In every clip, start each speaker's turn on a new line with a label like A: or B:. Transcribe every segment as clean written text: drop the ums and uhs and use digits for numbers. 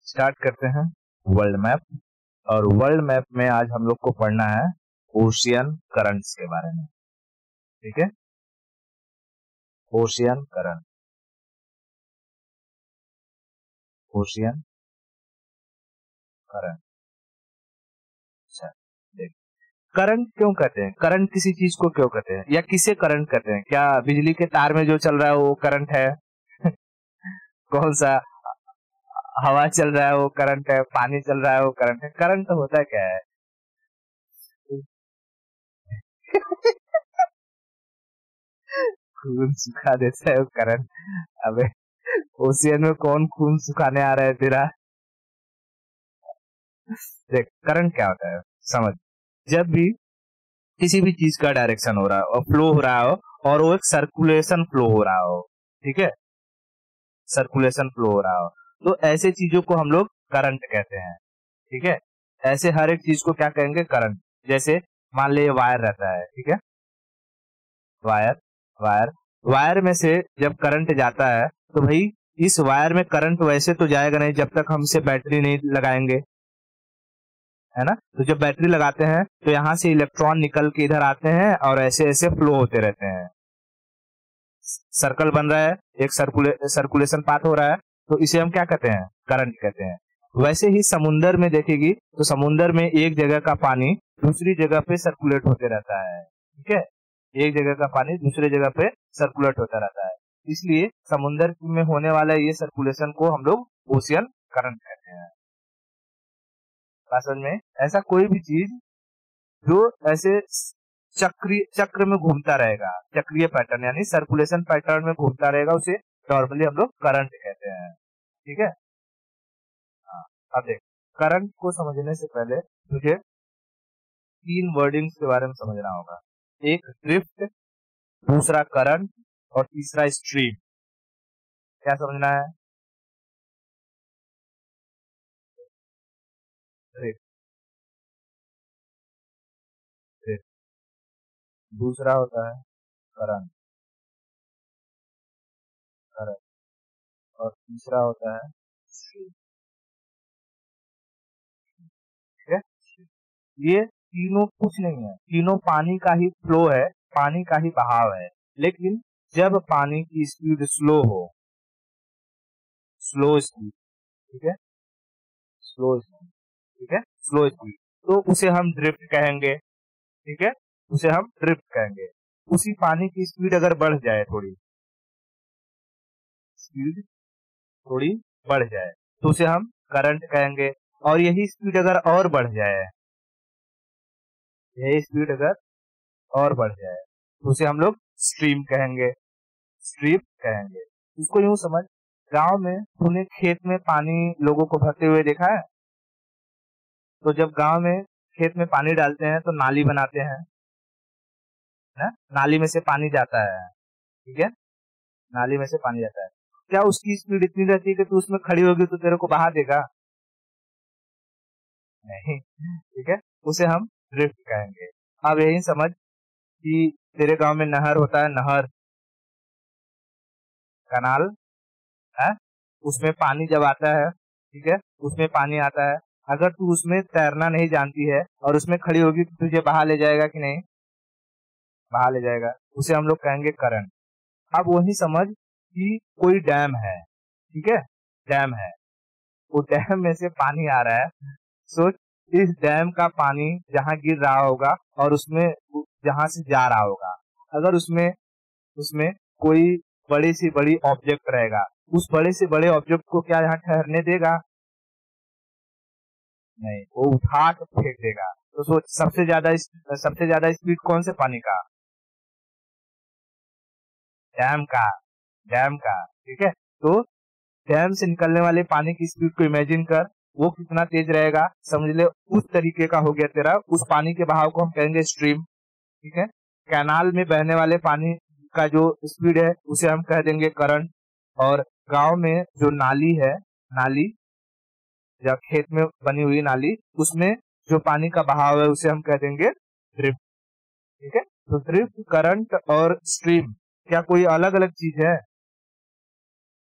A: Start करते हैं world map. और वर्ल्ड मैप में आज हम लोग को पढ़ना है ओशियन करंट्स के बारे में। ठीक है, ओशियन करंट, ओशियन करंट। अच्छा, देख, करंट क्यों कहते हैं? करंट किसी चीज को क्यों कहते हैं या किसे करंट कहते हैं? क्या बिजली के तार में जो चल रहा है वो करंट है? कौन सा हवा चल रहा है वो करंट है? पानी चल रहा है वो करंट है? करंट तो होता क्या है? खून सुखा देता है वो करंट। अबे ओशियन में कौन खून सुखाने आ रहा है तेरा? देख, करंट क्या होता है समझ। जब भी किसी भी चीज का डायरेक्शन हो रहा है और फ्लो हो रहा हो और वो एक सर्कुलेशन फ्लो हो रहा हो, ठीक है, सर्कुलेशन फ्लो हो रहा हो, तो ऐसे चीजों को हम लोग करंट कहते हैं। ठीक है, ऐसे हर एक चीज को क्या कहेंगे? करंट। जैसे मान लीजिए वायर रहता है, ठीक है, वायर वायर वायर में से जब करंट जाता है तो भाई इस वायर में करंट वैसे तो जाएगा नहीं जब तक हम इसे बैटरी नहीं लगाएंगे, है ना। तो जब बैटरी लगाते हैं तो यहाँ से इलेक्ट्रॉन निकल के इधर आते हैं और ऐसे ऐसे फ्लो होते रहते हैं, सर्कल बन रहा है, एक सर्कुलेशन पाथ हो रहा है, तो इसे हम क्या कहते हैं? करंट कहते हैं। वैसे ही समुंदर में देखेगी तो समुंदर में एक जगह का पानी दूसरी जगह पे सर्कुलेट होते रहता है। ठीक है, एक जगह का पानी दूसरे जगह पे सर्कुलेट होता रहता है, इसलिए समुंदर में होने वाला ये सर्कुलेशन को हम लोग ओशियन करंट कहते हैं। असल में ऐसा कोई भी चीज जो ऐसे चक्र में घूमता रहेगा, चक्रीय पैटर्न यानी सर्कुलेशन पैटर्न में घूमता रहेगा, उसे नॉर्मली हम लोग करंट कहते हैं। ठीक है, हाँ। अब देख, करंट को समझने से पहले मुझे तीन वर्डिंग्स के बारे में समझना होगा। एक ड्रिफ्ट, दूसरा करंट और तीसरा स्ट्रीम। क्या समझना है? ड्रिफ्ट, ड्रिफ्ट, दूसरा होता है करंट, करंट, और तीसरा होता है स्ट्रीम। ठीक है, ये तीनों कुछ नहीं है, तीनों पानी का ही फ्लो है, पानी का ही बहाव है। लेकिन जब पानी की स्पीड स्लो हो, स्लो स्पीड, ठीक है, स्लो स्पीड, ठीक है, स्लो स्पीड, तो उसे हम ड्रिफ्ट कहेंगे। ठीक है, उसे हम ड्रिफ्ट कहेंगे। उसी पानी की स्पीड अगर बढ़ जाए, थोड़ी स्पीड थोड़ी बढ़ जाए, तो उसे हम करंट कहेंगे। और यही स्पीड अगर और बढ़ जाए, यही स्पीड अगर और बढ़ जाए, तो उसे हम लोग स्ट्रीम कहेंगे, स्ट्रीम कहेंगे। इसको यूं समझ, गांव में तूने खेत में पानी लोगों को भरते हुए देखा है? तो जब गांव में खेत में पानी डालते हैं तो नाली बनाते हैं ना, नाली में से पानी जाता है, ठीक है, नाली में से पानी जाता है। क्या उसकी स्पीड इतनी रहती है कि तू उसमें खड़ी होगी तो तेरे को बहा देगा? नहीं। ठीक है, उसे हम ड्रिफ्ट कहेंगे। अब यही समझ कि तेरे गांव में नहर होता है, नहर, कनाल है, उसमें पानी जब आता है, ठीक है, उसमें पानी आता है, अगर तू उसमें तैरना नहीं जानती है और उसमें खड़ी होगी तो तुझे बहा ले जाएगा कि नहीं? बहा ले जाएगा, उसे हम लोग कहेंगे करंट। अब वही समझ कि कोई डैम है, ठीक है, डैम है, वो डैम में से पानी आ रहा है। सोच, इस डैम का पानी जहां गिर रहा होगा और उसमें जहां से जा रहा होगा, अगर उसमें उसमें कोई बड़ी सी बड़ी ऑब्जेक्ट रहेगा, उस बड़े से बड़े ऑब्जेक्ट को क्या यहाँ ठहरने देगा? नहीं, वो उठा के फेंक देगा। तो सोच, सबसे ज्यादा स्पीड कौन से पानी का? डैम का, डैम का। ठीक है, तो डैम से निकलने वाले पानी की स्पीड को इमेजिन कर, वो कितना तेज रहेगा, समझ ले। उस तरीके का हो गया तेरा, उस पानी के बहाव को हम कहेंगे स्ट्रीम। ठीक है, कैनाल में बहने वाले पानी का जो स्पीड है उसे हम कह देंगे करंट। और गांव में जो नाली है, नाली या खेत में बनी हुई नाली, उसमें जो पानी का बहाव है उसे हम कह देंगे ड्रिफ्ट। ठीक है, तो ड्रिफ्ट, करंट और स्ट्रीम क्या कोई अलग अलग चीज है?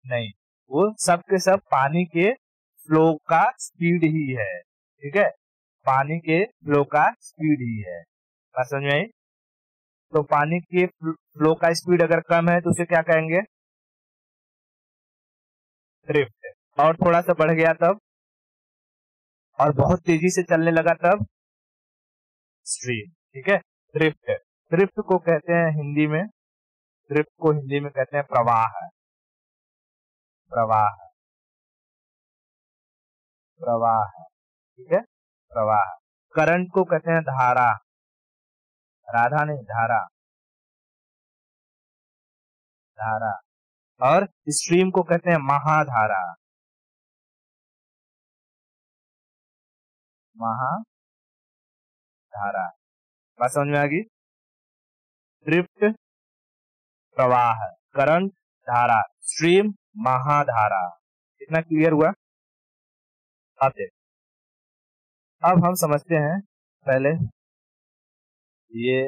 A: नहीं, वो सब के सब पानी के फ्लो का स्पीड ही है, ठीक है, पानी के फ्लो का स्पीड ही है। बात समझ में आई? तो पानी के फ्लो का स्पीड अगर कम है तो उसे क्या कहेंगे? ड्रिफ्ट। और थोड़ा सा बढ़ गया तब, और बहुत तेजी से चलने लगा तब स्ट्रीम, ठीक है। ड्रिफ्ट, ड्रिफ्ट को कहते हैं हिंदी में, ड्रिफ्ट को हिंदी में कहते हैं प्रवाह। प्रवाह, प्रवाह, ठीक है, प्रवाह। करंट को कहते हैं धारा, राधा नहीं, धारा, धारा। और स्ट्रीम को कहते हैं महाधारा, महाधारा। बात समझ में आ गई? ड्रिफ्ट प्रवाह, करंट धारा, स्ट्रीम महाधारा। इतना क्लियर हुआ? अब देख, अब हम समझते हैं, पहले ये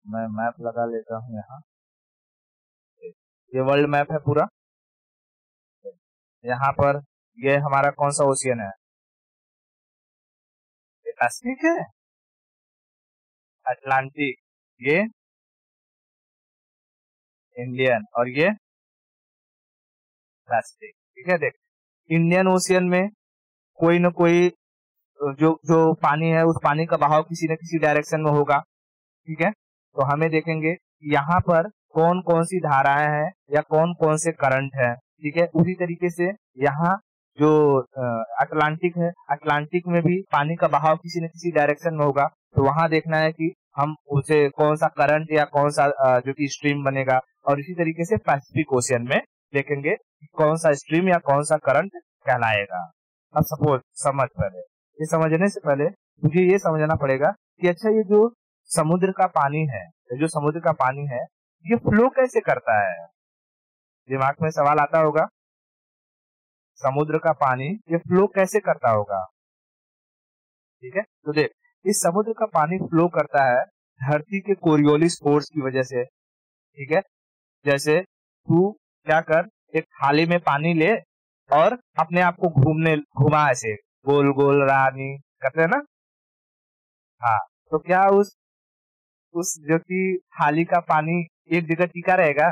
A: मैं मैप लगा लेता हूं यहाँ। ये वर्ल्ड मैप है पूरा। यहाँ पर ये हमारा कौन सा ओशियन है? ये पैसिफिक है, अटलांटिक, ये इंडियन, और ये पैसिफिक, ठीक है। देख, इंडियन ओशियन में कोई न कोई जो जो पानी है, उस पानी का बहाव किसी न किसी डायरेक्शन में होगा, ठीक है। तो हमें देखेंगे यहाँ पर कौन कौन सी धाराएं हैं या कौन कौन से करंट है, ठीक है। उसी तरीके से यहाँ जो अटलांटिक है, अटलांटिक में भी पानी का बहाव किसी न किसी डायरेक्शन में होगा, तो वहां देखना है कि हम उसे कौन सा करंट या कौन सा जो कि स्ट्रीम बनेगा। और इसी तरीके से पैसिफिक ओशियन में देखेंगे कि कौन सा स्ट्रीम या कौन सा करंट कहलाएगा। अब सपोज समझ, पहले ये समझने से पहले मुझे ये समझना पड़ेगा कि अच्छा, ये जो समुद्र का पानी है, जो समुद्र का पानी है, ये फ्लो कैसे करता है? दिमाग में सवाल आता होगा, समुद्र का पानी ये फ्लो कैसे करता होगा, ठीक है। तो देख, इस समुद्र का पानी फ्लो करता है धरती के कोरियोलिस फोर्स की वजह से, ठीक है। जैसे तू क्या कर, एक थाली में पानी ले और अपने आप को घुमा, ऐसे गोल गोल रानी करते हैं ना। हाँ, तो क्या उस जो कि थाली का पानी एक जगह टिका रहेगा?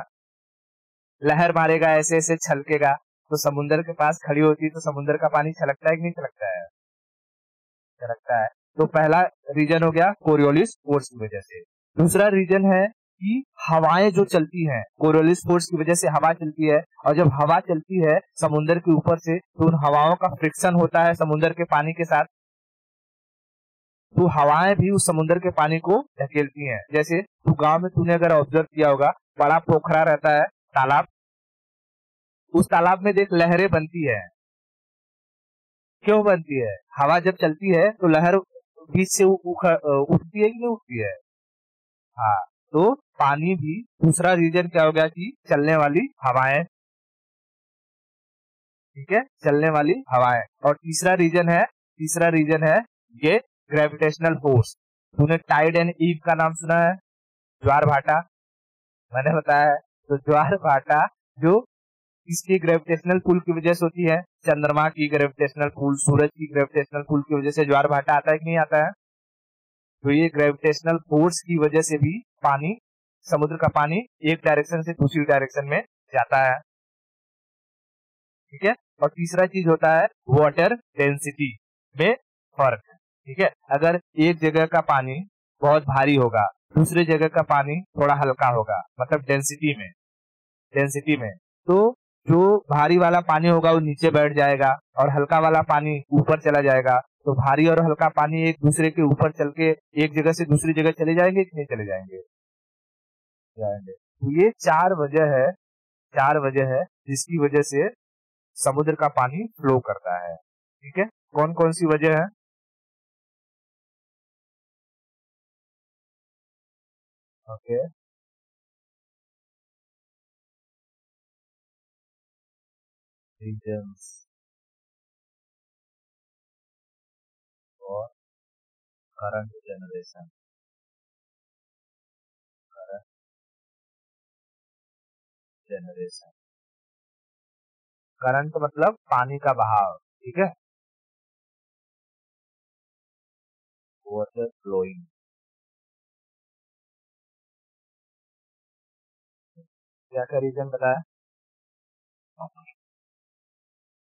A: लहर मारेगा, ऐसे ऐसे छलकेगा। तो समुद्र के पास खड़ी होती है तो समुद्र का पानी छलकता है कि नहीं छलकता है? छलकता है। तो पहला रीजन हो गया कोरियोलिस फोर्स की वजह से। दूसरा रीजन है कि हवाएं जो चलती हैं, कोरियोलिस फोर्स की वजह से हवा चलती है, और जब हवा चलती है समुद्र के ऊपर से तो उन हवाओं का फ्रिक्शन होता है समुद्र के पानी के साथ, तो हवाएं भी उस समुद्र के पानी को धकेलती हैं। जैसे तू गांव में तूने अगर ऑब्जर्व किया होगा, बड़ा पोखरा रहता है, तालाब, उस तालाब में देख लहरें बनती है। क्यों बनती है? हवा जब चलती है तो लहर बीच से उठती है कि नहीं उठती है? हाँ, तो पानी भी दूसरा रीजन क्या हो गया कि चलने वाली हवाएं, ठीक है, चलने वाली हवाएं। और तीसरा रीजन है ये ग्रेविटेशनल फोर्स। तूने टाइड एंड ईव का नाम सुना है? ज्वार भाटा, मैंने बताया है। तो ज्वार भाटा जो इसकी ग्रेविटेशनल पुल की वजह से होती है, चंद्रमा की ग्रेविटेशनल पुल, सूरज की ग्रेविटेशनल पुल की वजह से ज्वार भाटा आता है कि नहीं आता है? तो ये ग्रेविटेशनल फोर्स की वजह से भी पानी, समुद्र का पानी एक डायरेक्शन से दूसरी डायरेक्शन में जाता है, ठीक है। और तीसरा चीज होता है वाटर डेंसिटी में फर्क, ठीक है। अगर एक जगह का पानी बहुत भारी होगा, दूसरे जगह का पानी थोड़ा हल्का होगा, मतलब डेंसिटी में, तो जो भारी वाला पानी होगा वो नीचे बैठ जाएगा और हल्का वाला पानी ऊपर चला जाएगा। तो भारी और हल्का पानी एक दूसरे के ऊपर चल के एक जगह से दूसरी जगह चले जाएंगे कि नहीं चले जाएंगे? जाएंगे। तो ये चार वजह है जिसकी वजह से समुद्र का पानी फ्लो करता है, ठीक है। कौन कौन सी वजह है? ओके, रीजन्स और current generation. Current generation, current मतलब पानी का बहाव, ठीक है, वाटर फ्लोइंग। क्या क्या रीजन बताया?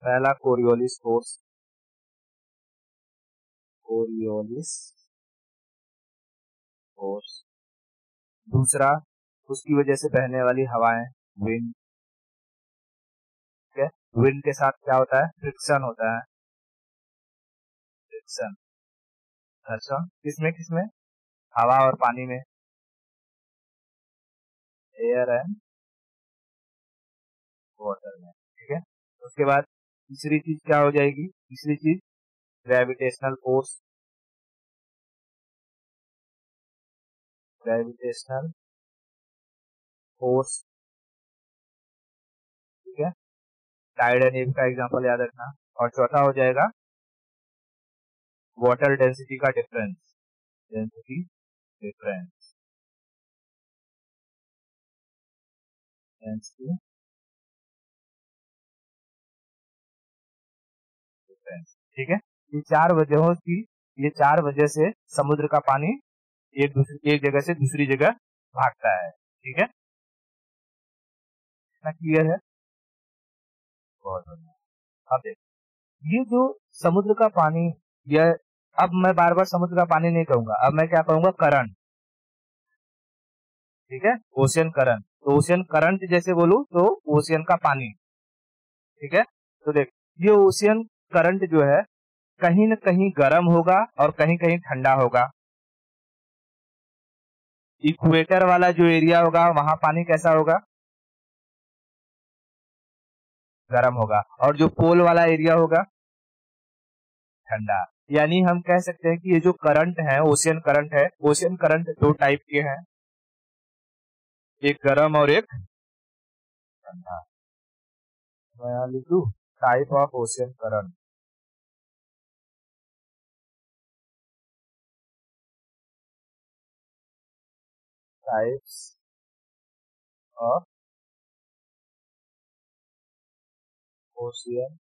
A: पहला कोरियोलिस फोर्स, कोरियोलिस फोर्स। दूसरा, उसकी वजह से बहने वाली हवाएं, विंड। ठीक है, विंड के साथ क्या होता है? फ्रिक्शन होता है, फ्रिक्शन, घर्षण। किसमें किसमें? हवा और पानी में, एयर एंड वाटर में। ठीक है, उसके बाद तीसरी चीज क्या हो जाएगी? तीसरी चीज ग्रेविटेशनल फोर्स, ग्रेविटेशनल फोर्स। ठीक है, टाइड एंड वेव का एग्जांपल याद रखना। और चौथा हो जाएगा वाटर डेंसिटी का difference, density difference, density difference. ठीक है, ये चार वजहों की, ये चार वजह से समुद्र का पानी एक जगह से दूसरी जगह भागता है। ठीक है, इतना क्लियर है? बहुत बढ़िया। अब देख, ये जो समुद्र का पानी, यह, अब मैं बार बार समुद्र का पानी नहीं कहूंगा, अब मैं क्या कहूंगा? करंट। ठीक है, ओशियन करंट। तो ओशियन करंट जैसे बोलूं तो ओशियन का पानी। ठीक है, तो देख, ये ओशियन करंट जो है कहीं न कहीं गर्म होगा और कहीं कहीं ठंडा होगा। इक्वेटर वाला जो एरिया होगा वहां पानी कैसा होगा? गर्म होगा। और जो पोल वाला एरिया होगा ठंडा। यानी हम कह सकते हैं कि ये जो करंट है, ओशियन करंट है, ओशियन करंट दो टाइप के हैं, एक गर्म और एक ठंडा। मैं यहाँ लिखूं type of ocean current, types of ocean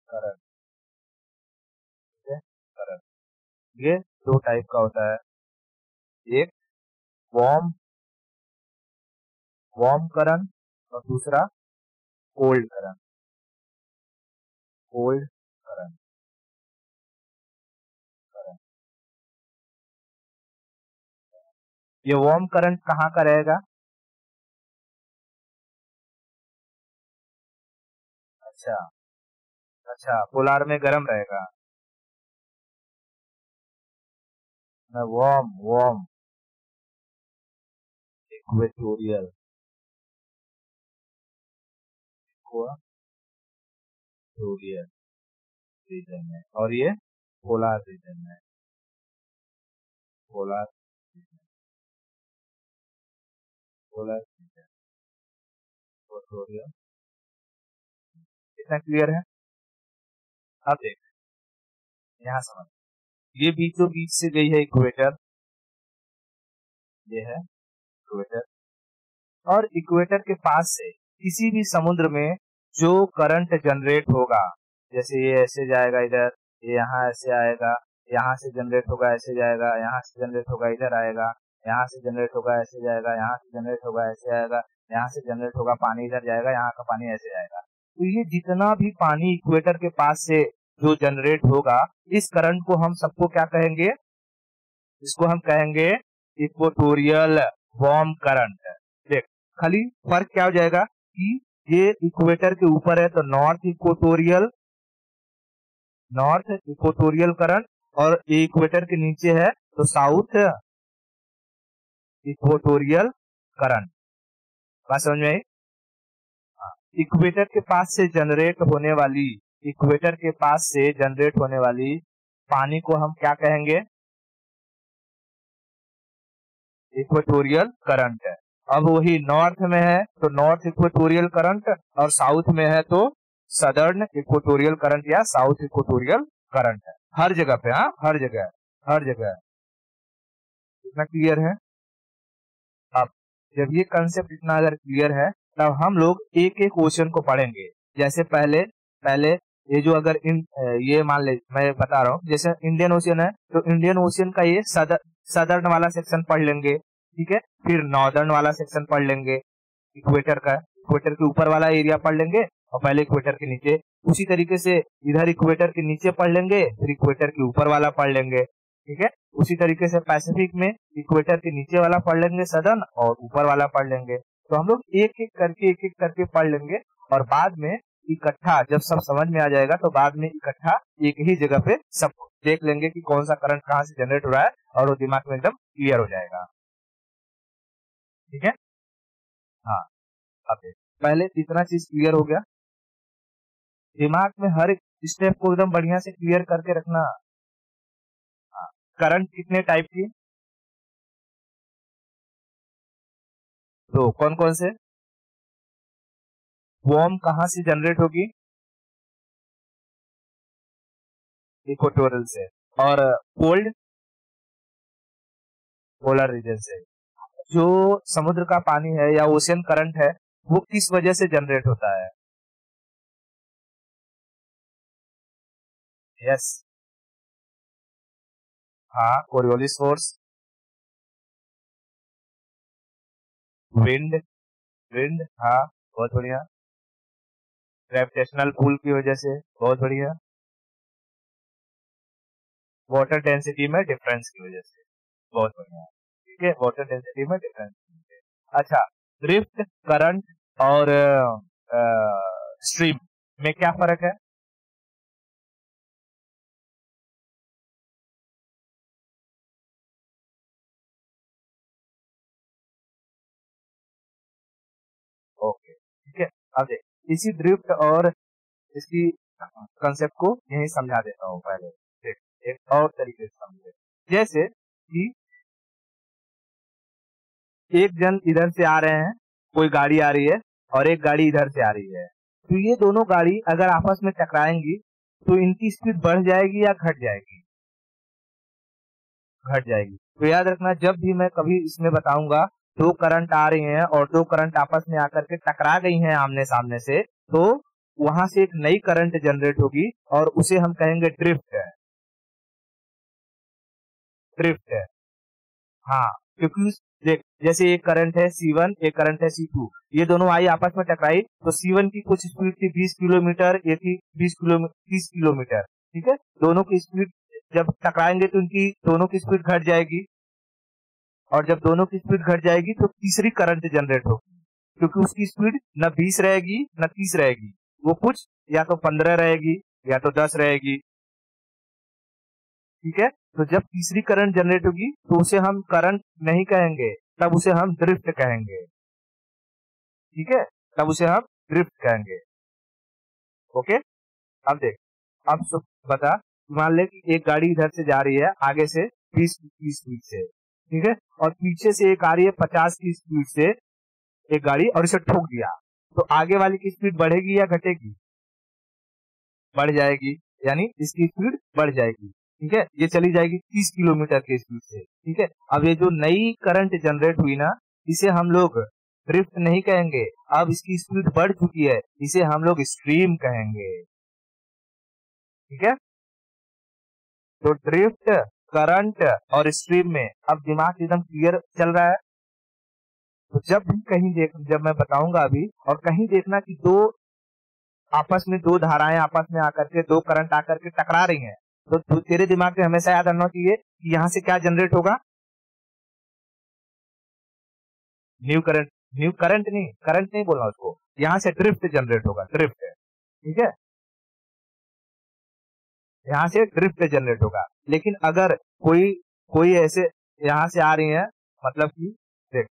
A: current. ठीक है, करंट ये दो टाइप का होता है, एक वार्म, वार्म करंट, और दूसरा cold current, cold current, current. ये वार्म करंट कहाँ का रहेगा? अच्छा, अच्छा, पोलार में गर्म रहेगा। Warm, warm equatorial, equatorial region में, और ये पोलार रीजन में, polar reason, polar reason, equatorial. इतना क्लियर है? अब देख, यहाँ समझ, ये बीचों बीच से गई है इक्वेटर, ये है इक्वेटर, और इक्वेटर के पास से किसी भी समुद्र में जो करंट जनरेट होगा, जैसे ये ऐसे जाएगा इधर, ये यहाँ ऐसे आएगा, यहाँ से जनरेट होगा ऐसे जाएगा, यहाँ से जनरेट होगा इधर आएगा, यहाँ से जनरेट होगा ऐसे जाएगा, यहाँ से जनरेट होगा ऐसे आएगा, यहाँ से जनरेट होगा पानी इधर जाएगा, यहाँ का पानी ऐसे आएगा। तो ये जितना भी पानी इक्वेटर के पास से जो जनरेट होगा, इस करंट को हम सबको क्या कहेंगे? इसको हम कहेंगे इक्वेटोरियल वार्म करंट। देख, खाली फर्क क्या हो जाएगा कि ये इक्वेटर के ऊपर है तो नॉर्थ इक्वेटोरियल करंट, और ये इक्वेटर के नीचे है तो साउथ इक्वेटोरियल करंट। बात समझ में आई? हाँ। इक्वेटर के पास से जनरेट होने वाली, इक्वेटर के पास से जनरेट होने वाली पानी को हम क्या कहेंगे? इक्वेटोरियल करंट है। अब वही नॉर्थ में है तो नॉर्थ इक्वेटोरियल करंट, और साउथ में है तो सदर्न इक्वेटोरियल करंट या साउथ इक्वेटोरियल करंट है। हर जगह पे, हाँ, हर जगह, हर जगह। इतना क्लियर है? अब जब ये कंसेप्ट इतना अगर क्लियर है, तब हम लोग एक एक क्वेश्चन को पढ़ेंगे। जैसे पहले पहले ये जो अगर ये मान ले, मैं बता रहा हूँ, जैसे इंडियन ओशियन है तो इंडियन ओशियन का ये सदर्न वाला सेक्शन पढ़ लेंगे, ठीक है। फिर नॉर्दर्न वाला सेक्शन पढ़ लेंगे, इक्वेटर का, इक्वेटर के ऊपर वाला एरिया पढ़ लेंगे और पहले इक्वेटर के नीचे। उसी तरीके से इधर इक्वेटर के नीचे पढ़ लेंगे, फिर इक्वेटर के ऊपर वाला पढ़ लेंगे, ठीक है। उसी तरीके से पैसिफिक में इक्वेटर के नीचे वाला पढ़ लेंगे सदर्न, और ऊपर वाला पढ़ लेंगे। तो हम लोग एक एक करके पढ़ लेंगे, और बाद में इकट्ठा जब सब समझ में आ जाएगा तो बाद में इकट्ठा एक ही जगह पे सब देख लेंगे कि कौन सा करंट कहाँ से जनरेट हो रहा है, और वो दिमाग में एकदम क्लियर हो जाएगा, ठीक है। हाँ, अब पहले इतना चीज क्लियर हो गया, दिमाग में हर एक स्टेप को एकदम बढ़िया से क्लियर करके रखना। करंट कितने टाइप की, तो कौन कौन से। वार्म कहां से जनरेट होगी, इक्वेटोरियल से, और कोल्ड पोलर रीजन से। जो समुद्र का पानी है या ओशियन करंट है वो किस वजह से जनरेट होता है। यस, हाँ, कोरियोलिस फोर्स, विंड, विंड, हाँ, बहुत बढ़िया। ग्रेविटेशनल पुल की वजह से, बहुत बढ़िया। वाटर डेंसिटी में डिफरेंस की वजह से, बहुत बढ़िया, ठीक है। वाटर डेंसिटी में डिफरेंस की वजह से। अच्छा, ड्रिफ्ट, करंट और स्ट्रीम में क्या फर्क है। ओके, ठीक है। अब देख, इसी ड्रिफ्ट और इसकी कंसेप्ट को यही समझा देता हूँ पहले। देख, एक और तरीके से समझे, जैसे कि एक जन इधर से आ रहे हैं, कोई गाड़ी आ रही है, और एक गाड़ी इधर से आ रही है, तो ये दोनों गाड़ी अगर आपस में टकराएंगी तो इनकी स्पीड बढ़ जाएगी या घट जाएगी, घट जाएगी। तो याद रखना, जब भी मैं कभी इसमें बताऊंगा दो करंट आ रही हैं और दो करंट आपस में आकर के टकरा गई हैं आमने सामने से, तो वहां से एक नई करंट जनरेट होगी और उसे हम कहेंगे ड्रिफ्ट है, ड्रिफ्ट है। हाँ, क्योंकि देख, जैसे एक करंट है C1, एक करंट है C2, ये दोनों आई आपस में टकराई, तो C1 की कुछ स्पीड थी 20 किलोमीटर, ये थी 20 किलोमीटर, 30 किलोमीटर, ठीक है। दोनों की स्पीड जब टकराएंगे तो उनकी दोनों की स्पीड घट जाएगी, और जब दोनों की स्पीड घट जाएगी तो तीसरी करंट जनरेट होगी, क्योंकि उसकी स्पीड न 20 रहेगी न 30 रहेगी, वो कुछ या तो 15 रहेगी या तो 10 रहेगी, ठीक है। तो जब तीसरी करंट जनरेट होगी तो उसे हम करंट नहीं कहेंगे, तब उसे हम ड्रिफ्ट कहेंगे, ठीक है, तब उसे हम ड्रिफ्ट कहेंगे। ओके, अब देख, अब बता, मान ले कि एक गाड़ी इधर से जा रही है आगे से 20 की स्पीड से, ठीक है, और पीछे से एक आ रही है 50 की स्पीड से एक गाड़ी, और इसे ठोक दिया, तो आगे वाली की स्पीड बढ़ेगी या घटेगी, बढ़ जाएगी, यानी इसकी स्पीड बढ़ जाएगी, ठीक है। ये चली जाएगी 30 किलोमीटर की स्पीड से, ठीक है। अब ये जो नई करंट जनरेट हुई ना, इसे हम लोग ड्रिफ्ट नहीं कहेंगे, अब इसकी स्पीड बढ़ चुकी है, इसे हम लोग स्ट्रीम कहेंगे, ठीक है। तो ड्रिफ्ट, करंट और स्ट्रीम में अब दिमाग एकदम क्लियर चल रहा है। तो जब भी कहीं देख, जब मैं बताऊंगा अभी, और कहीं देखना कि दो आपस में, दो धाराएं आपस में आकर के, दो करंट आकर के टकरा रही हैं, तो तेरे दिमाग में हमेशा याद रखना चाहिए कि यहाँ से क्या जनरेट होगा, न्यू करंट, न्यू करंट नहीं, करंट नहीं बोलना उसको, यहाँ से ड्रिफ्ट जनरेट होगा, ड्रिफ्ट, ठीक है, यहाँ से ड्रिफ्ट जनरेट होगा। लेकिन अगर कोई कोई ऐसे यहाँ से आ रही है, मतलब कि देख,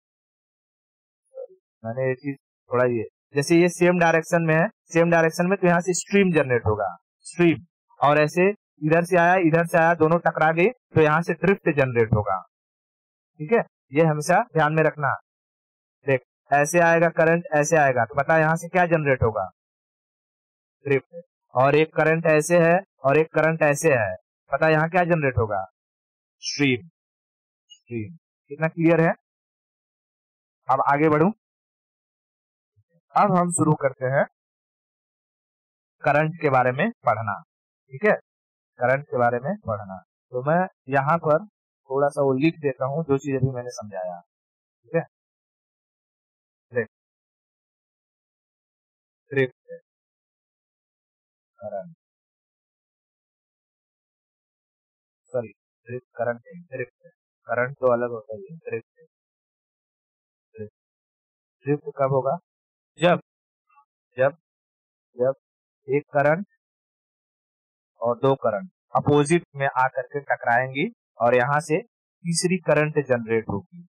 A: मैंने ये चीज थोड़ा, ये जैसे ये सेम डायरेक्शन में है, सेम डायरेक्शन में, तो यहाँ से स्ट्रीम जनरेट होगा, स्ट्रीम, और ऐसे इधर से आया इधर से आया, दोनों टकरा गए, तो यहाँ से ड्रिफ्ट जनरेट होगा, ठीक है। ये हमेशा ध्यान में रखना। देख, ऐसे आएगा करंट, ऐसे आएगा, तो बता यहाँ से क्या जनरेट होगा, ड्रिफ्ट। और एक करंट ऐसे है और एक करंट ऐसे है, पता यहाँ क्या जनरेट होगा, स्ट्रीम, स्ट्रीम। कितना क्लियर है। अब आगे बढ़ू, अब हम शुरू करते हैं करंट के बारे में पढ़ना, ठीक है, करंट के बारे में पढ़ना। तो मैं यहाँ पर थोड़ा सा वो लिख देता हूँ जो चीज अभी मैंने समझाया, ठीक है। Drift, current, sorry drift current नहीं, ड्रिफ्ट, करंट तो अलग होता है, ड्रिफ्ट। ड्रिफ्ट ड्रिफ्ट कब होगा? जब जब जब एक करंट और दो करंट अपोजिट में आकर के टकराएंगी और यहाँ से तीसरी करंट जनरेट होगी,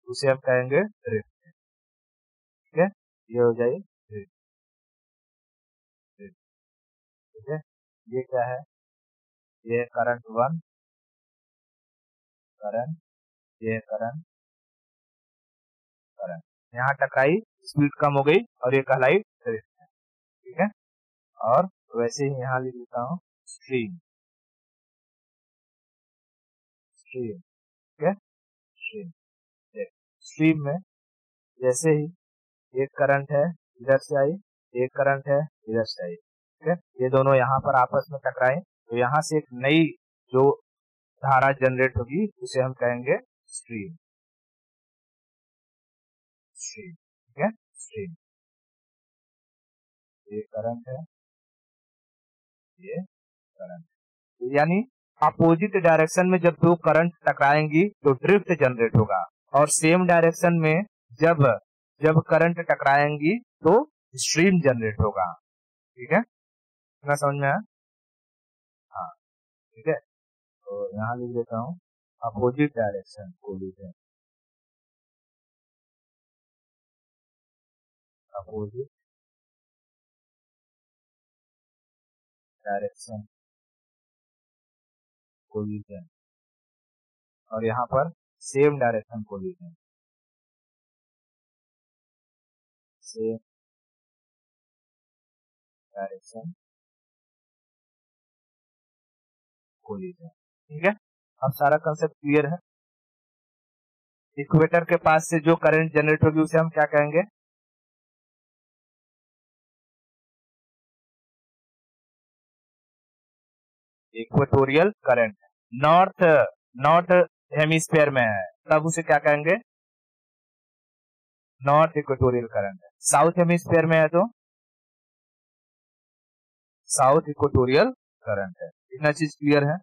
A: उसे हम कहेंगे ड्रिफ्ट, ठीक है। ये हो जाए ड्रिफ्ट, ठीक है। ये क्या है? ये करंट वन, करंट, ये करंट, करंट, यहाँ टकराई, स्पीड कम हो गई और ये कहलाई ड्रिफ्ट, ठीक है। और वैसे ही यहाँ लिख देता हूँ स्ट्रीम, स्ट्रीम, ठीक है, स्ट्रीम। स्ट्रीम में जैसे ही एक करंट है इधर से आई, एक करंट है इधर से आई, ठीक है, ये दोनों यहाँ पर आपस में टकराए तो यहाँ से एक नई जो धारा जनरेट होगी उसे हम कहेंगे स्ट्रीम, स्ट्रीम, ठीक है, स्ट्रीम। ये करंट है, ये करंट, यानी अपोजिट डायरेक्शन में जब दो करंट टकराएंगी तो ड्रिफ्ट जनरेट होगा, और सेम डायरेक्शन में जब जब करंट टकराएंगी तो स्ट्रीम जनरेट होगा, ठीक है, इतना समझ में आया? हाँ, ठीक है। तो यहाँ लिख देता हूँ opposite direction collision, opposite direction collision, और यहाँ पर same direction collision, same direction collision, ठीक है। अब सारा कंसेप्ट क्लियर है। इक्वेटर के पास से जो करंट जनरेट होगी उसे हम क्या कहेंगे? Equatorial current. North north hemisphere में है तब उसे क्या कहेंगे? North equatorial current. South hemisphere में है तो साउथ इक्वेटोरियल करंट है। इतना चीज क्लियर है?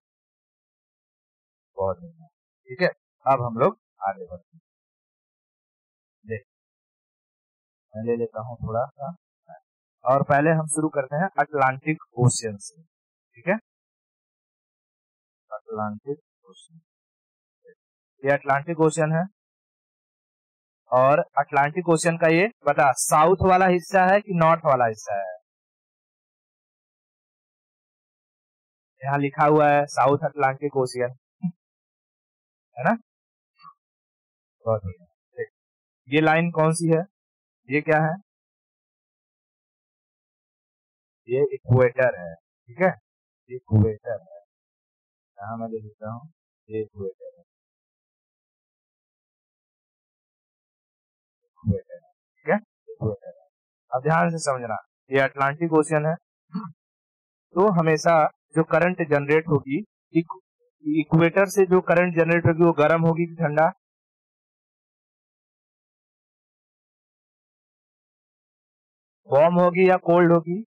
A: बहुत बढ़िया, ठीक है। अब हम लोग आगे बढ़ते हैं। देख, मैं ले लेता हूं थोड़ा सा, और पहले हम शुरू करते हैं अटलांटिक ओशियन से, ठीक है। अटलांटिक ओशियन, ये अटलांटिक ओशियन है, और अटलांटिक ओशियन का ये बता साउथ वाला हिस्सा है कि नॉर्थ वाला हिस्सा है? यहाँ लिखा हुआ है साउथ अटलांटिक ओशियन, है ना? बहुत बढ़िया। ये लाइन कौन सी है? ये क्या है? ये इक्वेटर है, ठीक है, ये इक्वेटर है। यहाँ मैं लिखता हूँ ये इक्वेटर है, इक्वेटर है, ठीक है, इक्वेटर है। अब ध्यान से समझना, ये अटलांटिक ओशियन है, तो हमेशा जो करंट जनरेट होगी इक्वेटर से, जो करंट जनरेट होगी वो गर्म होगी कि ठंडा? वार्म होगी या कोल्ड होगी?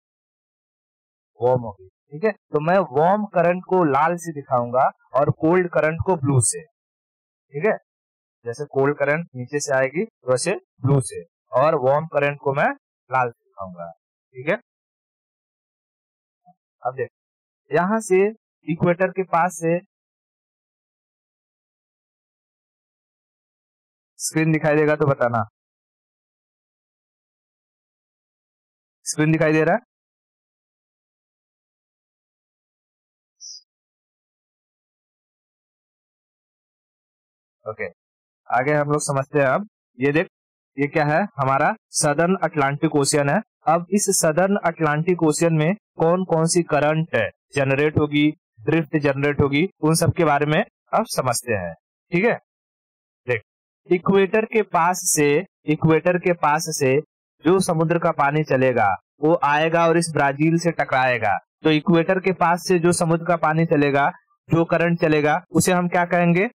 A: वार्म होगी, ठीक है। तो मैं वार्म करंट को लाल से दिखाऊंगा और कोल्ड करंट को ब्लू से, ठीक है। जैसे कोल्ड करंट नीचे से आएगी वैसे ब्लू से, और वार्म करंट को मैं लाल से दिखाऊंगा, ठीक है। अब देख, यहां से इक्वेटर के पास से स्क्रीन दिखाई देगा तो बताना। स्क्रीन दिखाई दे रहा है? ओके, आगे हम लोग समझते हैं। अब ये देख, ये क्या है? हमारा सदर्न अटलांटिक ओशियन है। अब इस सदर्न अटलांटिक ओशियन में कौन कौन सी करंट जनरेट होगी, ड्रिफ्ट जनरेट होगी, उन सब के बारे में अब समझते हैं, ठीक है। देख, इक्वेटर के पास से जो समुद्र का पानी चलेगा वो आएगा और इस ब्राजील से टकराएगा, तो इक्वेटर के पास से जो समुद्र का पानी चलेगा, जो करंट चलेगा, उसे हम क्या कहेंगे?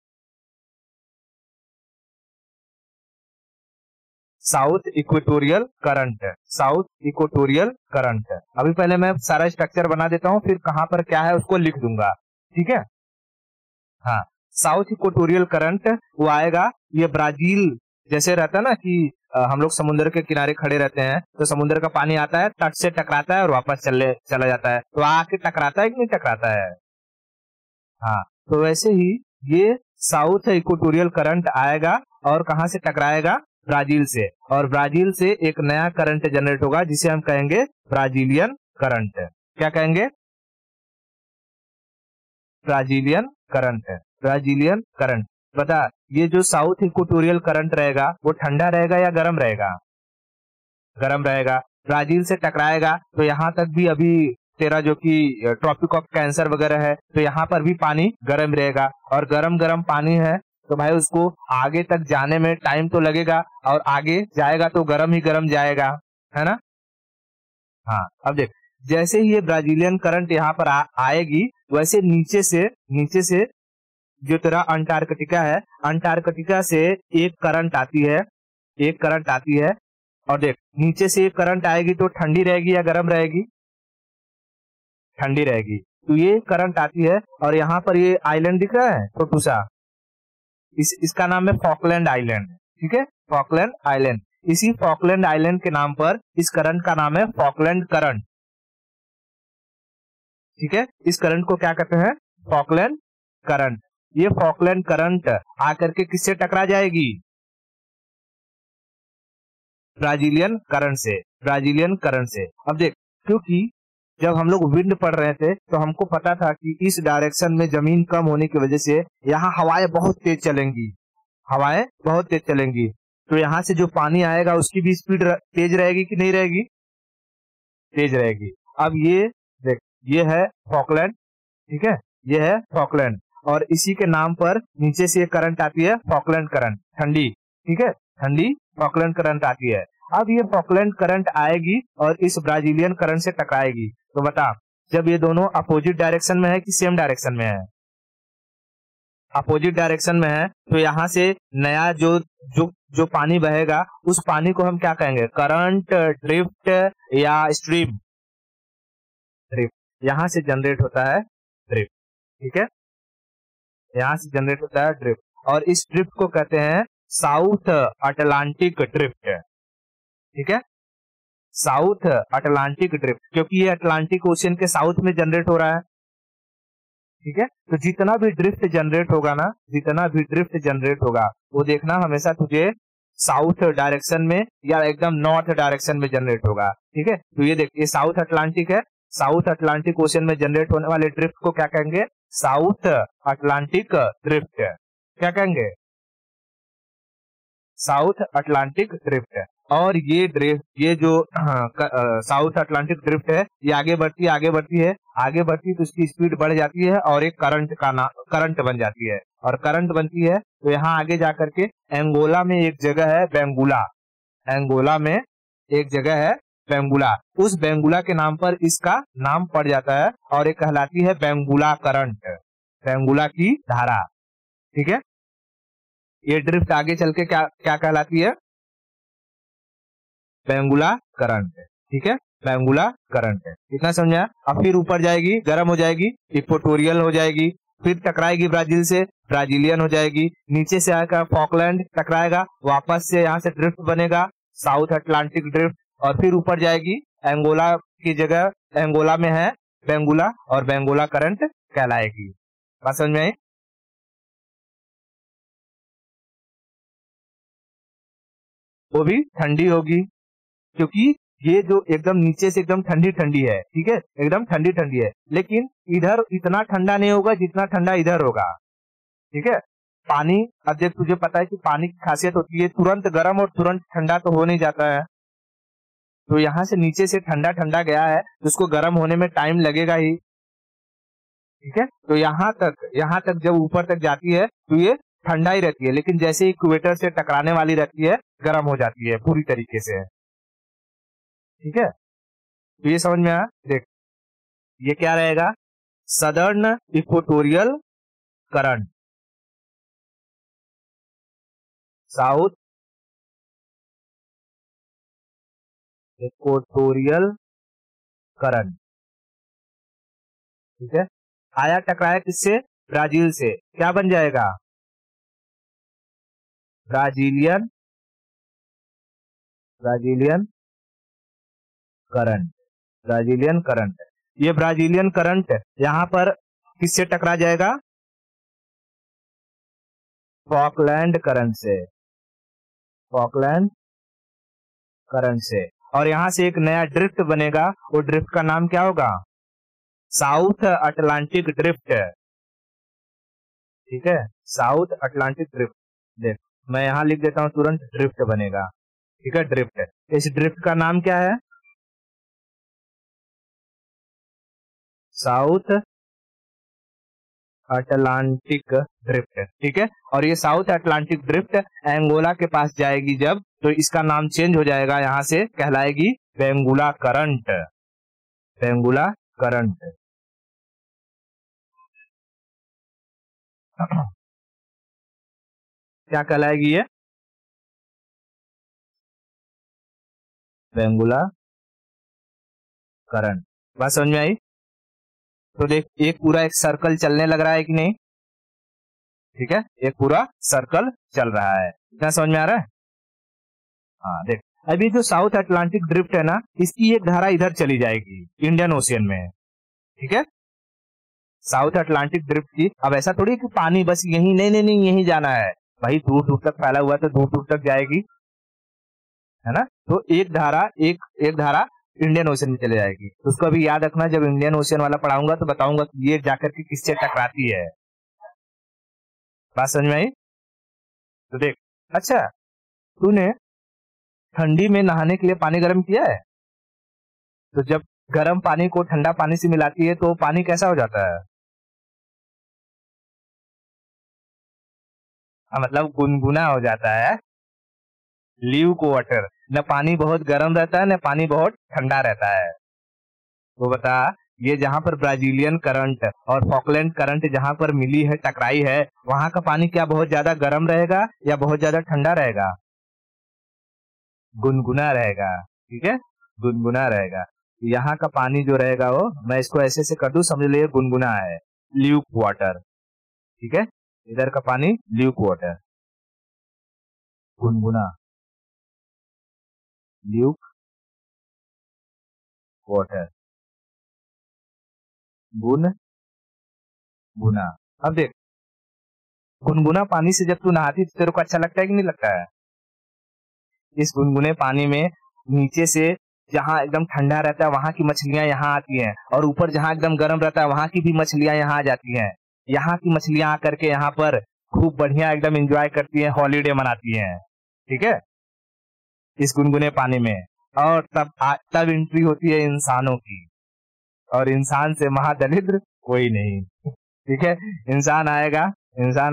A: South equatorial current. South equatorial current. अभी पहले मैं सारा स्ट्रक्चर बना देता हूं, फिर कहां पर क्या है उसको लिख दूंगा, ठीक है। हाँ, साउथ इक्वेटोरियल करंट वो आएगा, ये ब्राजील जैसे रहता है ना कि हम लोग समुद्र के किनारे खड़े रहते हैं, तो समुद्र का पानी आता है, तट से टकराता है और वापस चला जाता है, तो आके टकराता है कि नहीं टकराता है? हाँ, तो वैसे ही ये साउथ इक्वेटोरियल करंट आएगा और कहां से टकराएगा? ब्राजील से, और ब्राजील से एक नया करंट जनरेट होगा जिसे हम कहेंगे ब्राजीलियन करंट। क्या कहेंगे? Brazilian current. Brazilian current. बता, ये जो साउथ इक्वेटोरियल करंट रहेगा वो ठंडा रहेगा या गर्म रहेगा? गर्म रहेगा। ब्राजील से टकराएगा तो यहाँ तक भी अभी तेरा जो कि ट्रॉपिक ऑफ कैंसर वगैरह है, तो यहाँ पर भी पानी गर्म रहेगा, और गर्म गर्म पानी है तो भाई उसको आगे तक जाने में टाइम तो लगेगा, और आगे जाएगा तो गर्म ही गर्म जाएगा, है ना। हाँ, अब देख, जैसे ही ये ब्राजीलियन करंट यहाँ पर आएगी, वैसे नीचे से जो तेरा अंटार्कटिका है, अंटार्कटिका से एक करंट आती है, एक करंट आती है, और देख नीचे से एक करंट आएगी तो ठंडी रहेगी या गर्म रहेगी? ठंडी रहेगी। तो ये करंट आती है, और यहाँ पर ये आइलैंड दिख रहा है छोटू सा, इसका नाम है फॉकलैंड आइलैंड, ठीक है, फॉकलैंड आइलैंड। इसी फॉकलैंड आइलैंड के नाम पर इस करंट का नाम है फॉकलैंड करंट, ठीक है। इस करंट को क्या कहते हैं? Falkland current. ये फॉकलैंड करंट आकर के किससे टकरा जाएगी? ब्राजीलियन करंट से। ब्राजीलियन करंट से। अब देख, क्योंकि जब हम लोग विंड पढ़ रहे थे तो हमको पता था कि इस डायरेक्शन में जमीन कम होने की वजह से यहाँ हवाएं बहुत तेज चलेंगी, हवाएं बहुत तेज चलेंगी, तो यहाँ से जो पानी आएगा उसकी भी स्पीड तेज रहेगी कि नहीं रहेगी? तेज रहेगी। अब ये देख, ये है फॉकलैंड, ठीक है, ये है फॉकलैंड, और इसी के नाम पर नीचे से करंट आती है फॉकलैंड करंट, ठंडी, ठीक है, ठंडी फॉकलैंड करंट आती है। अब ये फॉकलैंड करंट आएगी और इस ब्राजीलियन करंट से टकराएगी, तो बता, जब ये दोनों अपोजिट डायरेक्शन में है कि सेम डायरेक्शन में है? अपोजिट डायरेक्शन में है, तो यहाँ से नया जो पानी बहेगा उस पानी को हम क्या कहेंगे? करंट, ड्रिफ्ट या स्ट्रीम? ड्रिफ्ट। यहाँ से जनरेट होता है ड्रिफ्ट, ठीक है, यहाँ से जनरेट होता है ड्रिफ्ट, और इस ड्रिफ्ट को कहते हैं साउथ अटलांटिक ड्रिफ्ट, ठीक है, साउथ अटलांटिक ड्रिफ्ट, क्योंकि ये अटलांटिक ओशियन के साउथ में जनरेट हो रहा है, ठीक है। तो जितना भी ड्रिफ्ट जनरेट होगा ना, जितना भी ड्रिफ्ट जनरेट होगा, वो देखना हमेशा तुझे साउथ डायरेक्शन में या एकदम नॉर्थ डायरेक्शन में जनरेट होगा, ठीक है। तो ये देख, ये साउथ अटलांटिक है, साउथ अटलांटिक ओशियन में जनरेट होने वाले ड्रिफ्ट को क्या कहेंगे? South Atlantic drift. क्या कहेंगे? South Atlantic drift. और ये ड्रिफ्ट, ये जो साउथ अटलांटिक ड्रिफ्ट है, ये आगे बढ़ती है, आगे बढ़ती है, आगे बढ़ती है, तो इसकी स्पीड बढ़ जाती है और एक करंट बन जाती है, और करंट बनती है तो यहाँ आगे जाकर के एंगोला में एक जगह है बेंगुला, एंगोला में एक जगह है बेंगुला, उस बेंगुला के नाम पर इसका नाम पड़ जाता है, और एक कहलाती है बेंगुला करंट, बेंगुला की धारा, ठीक है। ये ड्रिफ्ट आगे चल के क्या कहलाती है? बेंगुला करंट, ठीक है, बेंगुला करंट। इतना समझा? अब फिर ऊपर जाएगी, गर्म हो जाएगी, इक्वेटोरियल हो जाएगी, फिर टकराएगी ब्राजील से, ब्राजीलियन हो जाएगी, नीचे से आएगा फॉकलैंड, टकराएगा, वापस से यहाँ से ड्रिफ्ट बनेगा साउथ अटलांटिक ड्रिफ्ट, और फिर ऊपर जाएगी एंगोला की जगह, एंगोला में है बेंगुला, और बेंगुला करंट कहलाएगी। बात समझ में आई? वो भी ठंडी होगी, क्योंकि ये जो एकदम नीचे से एकदम ठंडी ठंडी है, ठीक है, एकदम ठंडी ठंडी है, लेकिन इधर इतना ठंडा नहीं होगा जितना ठंडा इधर होगा, ठीक है। पानी, अब देख तुझे पता है कि पानी की खासियत होती है तुरंत गर्म और तुरंत ठंडा तो हो नहीं जाता है, तो यहाँ से नीचे से ठंडा ठंडा गया है तो उसको गर्म होने में टाइम लगेगा ही, ठीक है। तो यहाँ तक जब ऊपर तक जाती है तो ये ठंडा ही रहती है, लेकिन जैसे इक्वेटर से टकराने वाली रहती है गर्म हो जाती है पूरी तरीके से, ठीक है। तो ये समझ में आया। देख ये क्या रहेगा, southern equatorial current, south equatorial current, ठीक है। आया टकराया किससे, ब्राजील से, क्या बन जाएगा, ब्राजीलियन करंट, ब्राजीलियन करंट। ये ब्राजीलियन करंट यहां पर किससे टकरा जाएगा, फॉकलैंड करंट से, फॉकलैंड करंट से। और यहां से एक नया ड्रिफ्ट बनेगा, वो ड्रिफ्ट का नाम क्या होगा, साउथ अटलांटिक ड्रिफ्ट, ठीक है, साउथ अटलांटिक ड्रिफ्ट। देख मैं यहां लिख देता हूं तुरंत, ड्रिफ्ट बनेगा, ठीक है, ड्रिफ्ट। इस ड्रिफ्ट का नाम क्या है, साउथ अटलांटिक ड्रिफ्ट, ठीक है। और ये साउथ अटलांटिक ड्रिफ्ट एंगोला के पास जाएगी जब, तो इसका नाम चेंज हो जाएगा, यहां से कहलाएगी बेंगुला करंट, बेंगुला करंट। क्या कहलाएगी ये, बेंगुला करंट। बात समझ में आई। तो देख एक पूरा एक सर्कल चलने लग रहा है कि नहीं, ठीक है, एक पूरा सर्कल चल रहा है, क्या समझ में आ रहा है। हाँ देख अभी जो साउथ अटलांटिक ड्रिफ्ट है ना, इसकी एक धारा इधर चली जाएगी इंडियन ओशियन में, ठीक है, साउथ अटलांटिक ड्रिफ्ट की। अब ऐसा थोड़ी कि पानी बस यही, नहीं नहीं नहीं यही जाना है भाई, दूर दूर तक फैला हुआ तो दूर दूर तक जाएगी, है ना। तो एक धारा एक धारा इंडियन ओशियन में चले जाएगी। तो उसको अभी याद रखना, जब इंडियन ओशियन वाला पढ़ाऊंगा तो बताऊंगा कि ये जाकर के किससे टकराती है। बात समझ में आई। तो देख अच्छा तूने ठंडी में नहाने के लिए पानी गर्म किया है, तो जब गर्म पानी को ठंडा पानी से मिलाती है तो पानी कैसा हो जाता है, मतलब गुनगुना हो जाता है, ल्यूक वाटर। न पानी बहुत गर्म रहता है न पानी बहुत ठंडा रहता है। तो बता ये जहां पर ब्राजीलियन करंट और फॉकलैंड करंट जहां पर मिली है, टकराई है, वहां का पानी क्या बहुत ज्यादा गर्म रहेगा या बहुत ज्यादा ठंडा रहेगा, गुनगुना रहेगा, ठीक है, गुनगुना रहेगा। यहाँ का पानी जो रहेगा वो, मैं इसको ऐसे से कर दूं, समझ लीजिए गुनगुना है, ल्यूक वाटर, ठीक है, इधर का पानी ल्यूक वाटर, गुनगुना, ल्यूक वाटर, गुना। अब देख गुनगुना पानी से जब तू नहाती तो तेरे को अच्छा लगता है कि नहीं लगता है। इस गुनगुने पानी में नीचे से जहां एकदम ठंडा रहता है वहां की मछलियां यहाँ आती हैं, और ऊपर जहां एकदम गर्म रहता है वहां की भी मछलियां यहाँ आ जाती हैं। यहाँ की मछलियां आकर के यहाँ पर खूब बढ़िया एकदम एंजॉय करती हैं, हॉलीडे मनाती हैं, ठीक है, इस गुनगुने पानी में। और तब एंट्री होती है इंसानों की, और इंसान से महादरिद्र कोई नहीं, ठीक है। इंसान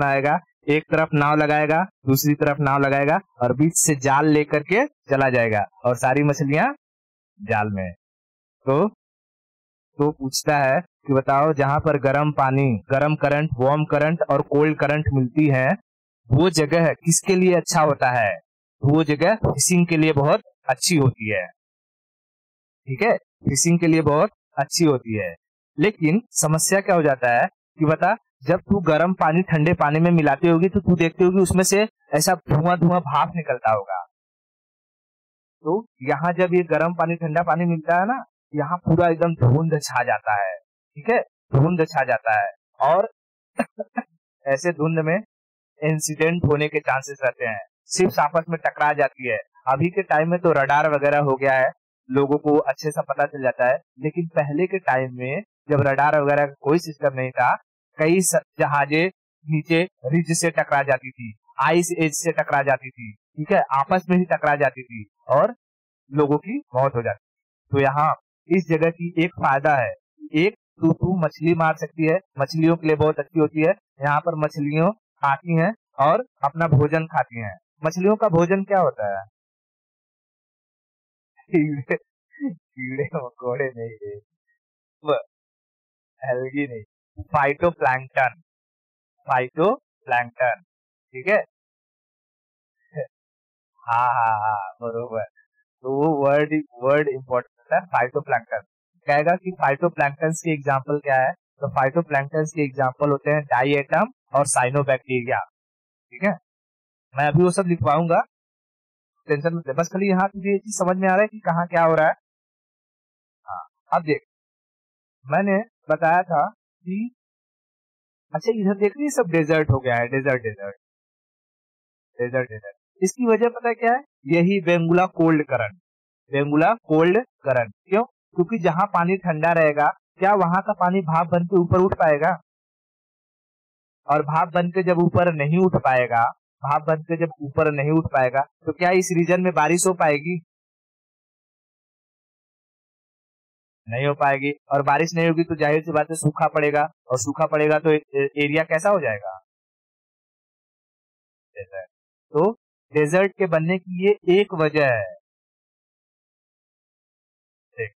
A: आएगा एक तरफ नाव लगाएगा, दूसरी तरफ नाव लगाएगा, और बीच से जाल लेकर के चला जाएगा, और सारी मछलियां जाल में। तो पूछता है कि बताओ जहां पर गर्म पानी, गर्म करंट, वार्म करंट और कोल्ड करंट मिलती है, वो जगह किसके लिए अच्छा होता है, वो जगह फिशिंग के लिए बहुत अच्छी होती है, ठीक है, फिशिंग के लिए बहुत अच्छी होती है। लेकिन समस्या क्या हो जाता है कि बता, जब तू गर्म पानी ठंडे पानी में मिलाती होगी तो तू देखती होगी उसमें से ऐसा धुआं धुआं भाप निकलता होगा। तो यहाँ जब ये गर्म पानी ठंडा पानी मिलता है ना, यहाँ पूरा एकदम धुंध छा जाता है, ठीक है, धुंध छा जाता है, और ऐसे धुंध में इंसिडेंट होने के चांसेस रहते हैं, शिप्स आपस में टकरा जाती है। अभी के टाइम में तो रडार वगैरह हो गया है, लोगों को अच्छे से पता चल जाता है, लेकिन पहले के टाइम में जब रडार वगैरह का कोई सिस्टम नहीं था, कई जहाजें नीचे रिज से टकरा जाती थी, आइस एज से टकरा जाती थी, ठीक है, आपस में ही टकरा जाती थी और लोगों की मौत हो जाती थी। तो यहाँ इस जगह की एक फायदा है, एक तू मछली मार सकती है, मछलियों के लिए बहुत अच्छी होती है। यहाँ पर मछलियों आती हैं और अपना भोजन खाती हैं। मछलियों का भोजन क्या होता है? कीड़े मकोड़े नहीं रे, एल्गी नहीं, फाइटोप्लैंक्टन, फाइटोप्लैंक्टन, ठीक है। हाँ हाँ हाँ बरोबर। तो वो वर्ड वर्ड इंपॉर्टेंट है, फाइटोप्लैंक्टन। कहेगा कि फाइटोप्लैंक्टन के एग्जाम्पल क्या है, तो फाइटोप्लैंक्टन के एग्जाम्पल होते हैं डाइएटम और साइनोबैक्टीरिया, ठीक है। मैं अभी वो सब लिखवाऊंगा, टेंशन मत ले, बस खाली यहाँ तुझे ये चीज समझ में आ रहा है कि कहाँ क्या हो रहा है। हाँ, अब देख, मैंने बताया था कि अच्छा इधर देख रही है सब डेजर्ट हो गया है, डेजर्ट डेजर्ट डेजर्ट डेजर्ट। इसकी वजह पता है क्या है, यही Benguela cold current, Benguela cold current. क्यों? क्योंकि जहां पानी ठंडा रहेगा, क्या वहां का पानी भाप बन के ऊपर उठ पाएगा? और भाप बन के जब ऊपर नहीं उठ पाएगा, भाप बन के जब ऊपर नहीं उठ पाएगा, तो क्या इस रीजन में बारिश हो पाएगी? नहीं हो पाएगी। और बारिश नहीं होगी तो जाहिर सी बात है सूखा पड़ेगा, और सूखा पड़ेगा तो एरिया कैसा हो जाएगा? डेजर्ट। तो डेजर्ट के बनने की ये एक वजह है। देख,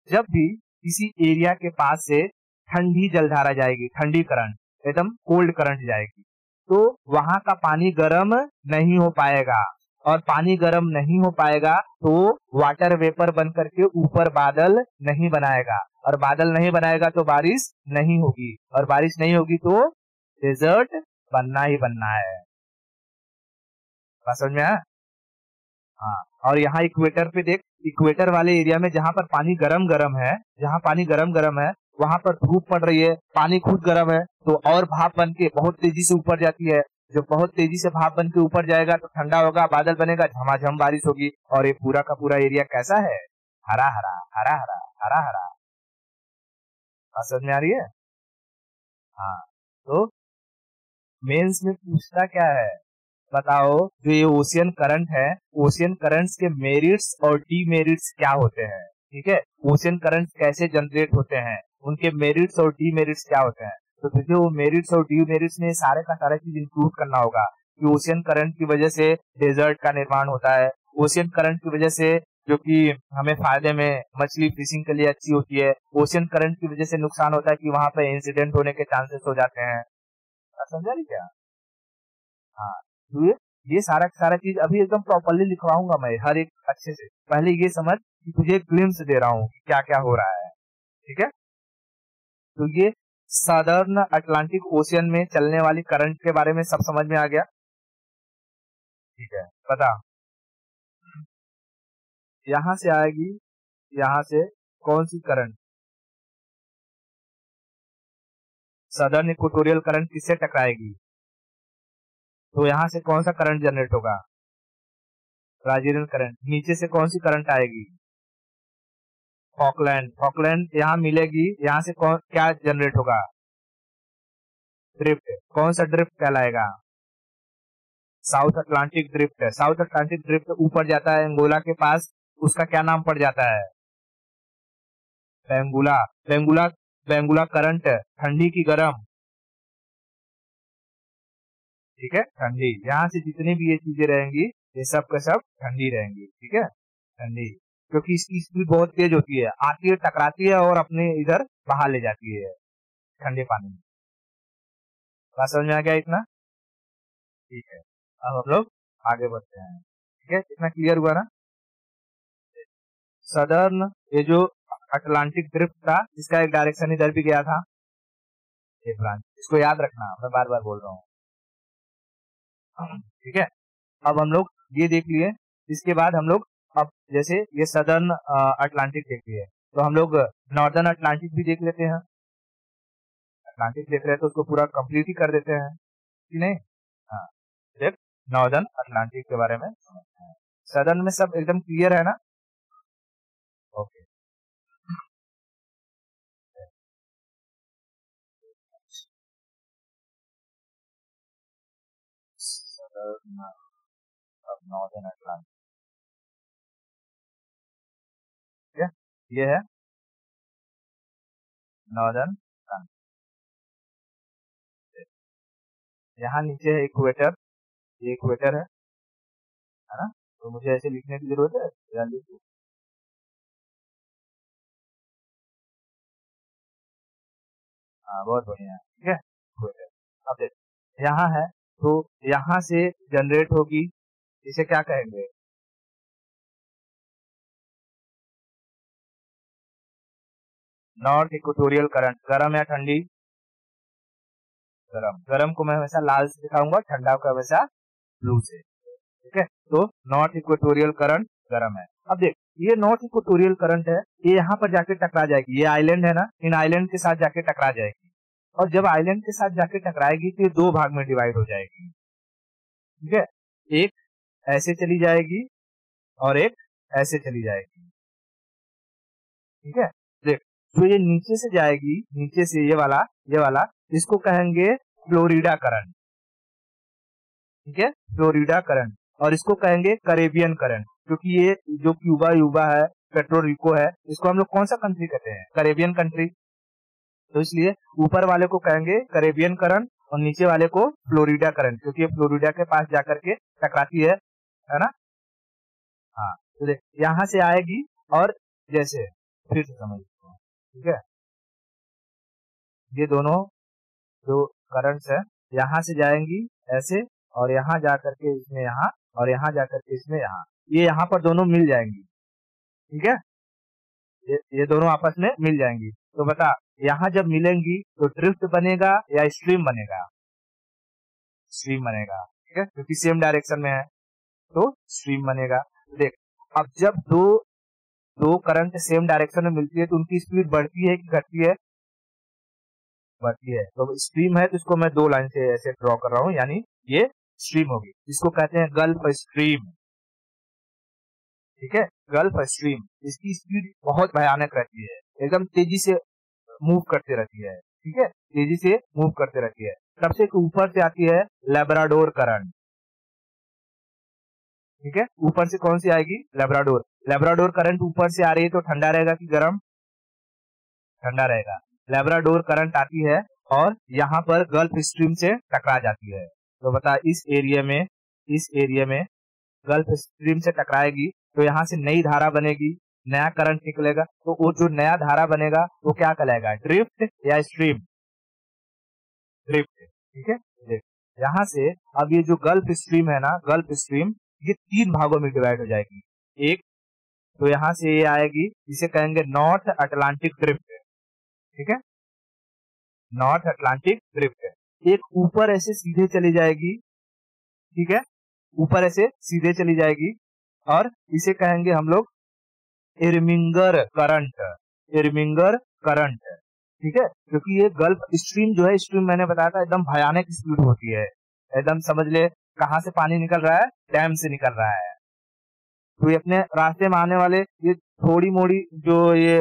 A: जब भी किसी एरिया के पास से ठंडी जलधारा जाएगी, ठंडी करंट, एकदम कोल्ड करंट जाएगी, तो वहां का पानी गर्म नहीं हो पाएगा, और पानी गर्म नहीं हो पाएगा तो वाटर वेपर बन करके ऊपर बादल नहीं बनाएगा, और बादल नहीं बनाएगा तो बारिश नहीं होगी, और बारिश नहीं होगी तो डेजर्ट बनना ही बनना है। बात समझ में आया? हाँ। और यहाँ इक्वेटर पे देख, इक्वेटर वाले एरिया में जहां पर पानी गरम गरम है, जहां पानी गरम गरम है, वहां पर धूप पड़ रही है, पानी खुद गरम है, तो और भाप बन के बहुत तेजी से ऊपर जाती है। जो बहुत तेजी से भाप बन के ऊपर जाएगा तो ठंडा होगा, बादल बनेगा, झमाझम बारिश होगी, और ये पूरा का पूरा एरिया कैसा है? हरा हरा हरा हरा हरा हरा। बात समझ में आ रही है? हाँ। तो मेंस में पूछता क्या है, बताओ, जो ये ओशियन करंट है, ओशियन करंट्स के मेरिट्स और डीमेरिट्स क्या होते हैं? ठीक है, ओशियन करंट्स कैसे जनरेट होते हैं, उनके मेरिट्स और डीमेरिट्स क्या होते हैं। तो तुझे वो मेरिट्स और डीमेरिट्स में सारे का सारा चीज इंक्लूड करना होगा कि ओशियन करंट की वजह से डेजर्ट का निर्माण होता है, ओशियन करंट की वजह से जो कि हमें फायदे में मछली फिशिंग के लिए अच्छी होती है, ओशियन करंट की वजह से नुकसान होता है कि वहां पे इंसिडेंट होने के चांसेस हो जाते हैं। समझा नहीं क्या? हाँ। तो ये सारा सारा चीज अभी एकदम प्रॉपरली लिखवाऊंगा मैं हर एक अच्छे से। पहले ये समझ कि तुझे एक ग्लिम्स दे रहा हूँ कि क्या क्या हो रहा है, ठीक है। तो ये सदर्न अटलांटिक ओशियन में चलने वाली करंट के बारे में सब समझ में आ गया, ठीक है। बता, यहाँ से आएगी, यहाँ से कौन सी करंट, सदर्न इक्वेटोरियल करंट किससे टकराएगी, तो यहाँ से कौन सा करंट जनरेट होगा? Brazilian current. नीचे से कौन सी करंट आएगी? फॉकलैंड। फॉकलैंड यहाँ मिलेगी, यहाँ से कौन क्या जनरेट होगा? ड्रिफ्ट। कौन सा ड्रिफ्ट कहलाएगा? साउथ अटलांटिक ड्रिफ्ट है। साउथ अटलांटिक ड्रिफ्ट ऊपर जाता है अंगोला के पास, उसका क्या नाम पड़ जाता है? बेंगुला। बेंगुला, बेंगुला करंट, ठंडी की गर्म, ठीक है, ठंडी। यहाँ से जितनी भी ये चीजें रहेंगी, ये सब का सब ठंडी रहेंगी, ठीक है, ठंडी। क्योंकि इसकी स्पीड बहुत तेज होती है, आती है, टकराती है और अपने इधर बहा ले जाती है ठंडे पानी में। बात समझ में आ गया इतना? ठीक है। अब हम लोग आगे बढ़ते हैं, ठीक है, इतना क्लियर हुआ ना? सदर्न, ये जो अटलांटिक ड्रिफ्ट था, इसका एक डायरेक्शन इधर भी गया था, ये ब्रांच, इसको याद रखना, मैं बार बार बोल रहा हूँ, ठीक है। अब हम लोग ये देख लिए, इसके बाद हम लोग अब जैसे ये सदर्न अटलांटिक देख लिए, तो हम लोग नॉर्दर्न अटलांटिक भी देख लेते हैं। अटलांटिक देख रहे हैं तो उसको पूरा कंप्लीट ही कर देते हैं कि नहीं? हाँ, सिर्फ नॉर्दर्न अटलांटिक के बारे में समझते हैं। सदर्न में सब एकदम क्लियर है ना? ओके। सदर्न अब नॉर्दर्न अटलांटिक, ठीक है, ये है नॉर्दर्न अटलांटिक। यहाँ नीचे है इक्वेटर, ये इक्वेटर है ना? तो मुझे ऐसे लिखने की जरूरत है या लिख दूं? हाँ बहुत बढ़िया, ठीक है। Good है। अब देख यहाँ है, तो यहाँ से जनरेट होगी, इसे क्या कहेंगे? North equatorial current. गर्म या ठंडी? गरम। गरम को मैं हमेशा लाल से दिखाऊंगा, ठंडा को हमेशा ब्लू से, ठीक है। तो नॉर्थ इक्वेटोरियल करंट गरम है। अब देख ये नॉर्थ इक्वेटोरियल करंट है, ये यहाँ पर जाके टकरा जाएगी, ये आइलैंड है ना, इन आइलैंड के साथ जाके टकरा जाएगी, और जब आइलैंड के साथ जाके टकराएगी तो ये दो भाग में डिवाइड हो जाएगी, ठीक है। एक ऐसे चली जाएगी और एक ऐसे चली जाएगी, ठीक है। देख तो ये नीचे से जाएगी, नीचे से ये वाला इसको कहेंगे फ्लोरिडा करंट, ठीक है, फ्लोरिडा करंट। और इसको कहेंगे कैरेबियन करंट, क्योंकि ये जो क्यूबा यूबा है, पेट्रो रिको है, इसको हम लोग कौन सा कंट्री कहते हैं? Caribbean country. तो इसलिए ऊपर वाले को कहेंगे कैरेबियन करंट और नीचे वाले को फ्लोरिडा करंट, क्योंकि ये फ्लोरिडा के पास जाकर के टकराती है ना। हाँ तो देख यहाँ से आएगी और जैसे फिर से समझ, ठीक है, ये दोनों जो करंट्स है यहाँ से जाएंगी ऐसे, और यहाँ जाकर के इसमें यहाँ, और यहाँ जाकर के इसमें यहाँ, ये यहाँ पर दोनों मिल जाएंगी, ठीक है, ये दोनों आपस में मिल जाएंगी। तो बता यहाँ जब मिलेंगी तो ड्रिफ्ट बनेगा या स्ट्रीम बनेगा? स्ट्रीम बनेगा, ठीक है, क्योंकि सेम डायरेक्शन में है तो स्ट्रीम बनेगा। देख अब जब दो करंट सेम डायरेक्शन में मिलती है तो उनकी स्पीड बढ़ती है कि घटती है? बढ़ती है। तो स्ट्रीम है तो इसको मैं दो लाइन से ऐसे ड्रॉ कर रहा हूँ, यानी ये स्ट्रीम होगी, इसको कहते हैं गल्फ स्ट्रीम, ठीक है, गल्फ स्ट्रीम। इसकी स्पीड बहुत भयानक रहती है, एकदम तेजी से मूव करते रहती है, ठीक है, तेजी से मूव करते रहती है। सबसे ऊपर से आती है लेब्राडोर करंट, ठीक है, ऊपर से कौन सी आएगी? लेब्राडोर। लेब्राडोर करंट ऊपर से आ रही है तो ठंडा रहेगा कि गर्म? ठंडा रहेगा। लेब्राडोर करंट आती है और यहाँ पर गल्फ स्ट्रीम से टकरा जाती है। तो बता इस एरिया में गल्फ स्ट्रीम से टकराएगी तो यहाँ से नई धारा बनेगी, नया करंट निकलेगा, तो वो जो नया धारा बनेगा वो क्या कहलाएगा? ड्रिफ्ट या स्ट्रीम? ड्रिफ्ट, ठीक है। देख यहाँ से अब ये जो गल्फ स्ट्रीम है ना, गल्फ स्ट्रीम ये तीन भागों में डिवाइड हो जाएगी। एक तो यहाँ से ये आएगी, इसे कहेंगे नॉर्थ अटलांटिक ड्रिफ्ट, ठीक है, नॉर्थ अटलांटिक ड्रिफ्ट। एक ऊपर ऐसे सीधे चली जाएगी, ठीक है, ऊपर ऐसे सीधे चली जाएगी, और इसे कहेंगे हम लोग इरमिंगर करंट, इरमिंगर करंट, ठीक है, क्योंकि ये गल्फ स्ट्रीम जो है, स्ट्रीम मैंने बताया था एकदम भयानक स्पीड होती है, एकदम समझ ले कहाँ से पानी निकल रहा है? डैम से निकल रहा है। तो ये अपने रास्ते में आने वाले ये थोड़ी मोड़ी जो ये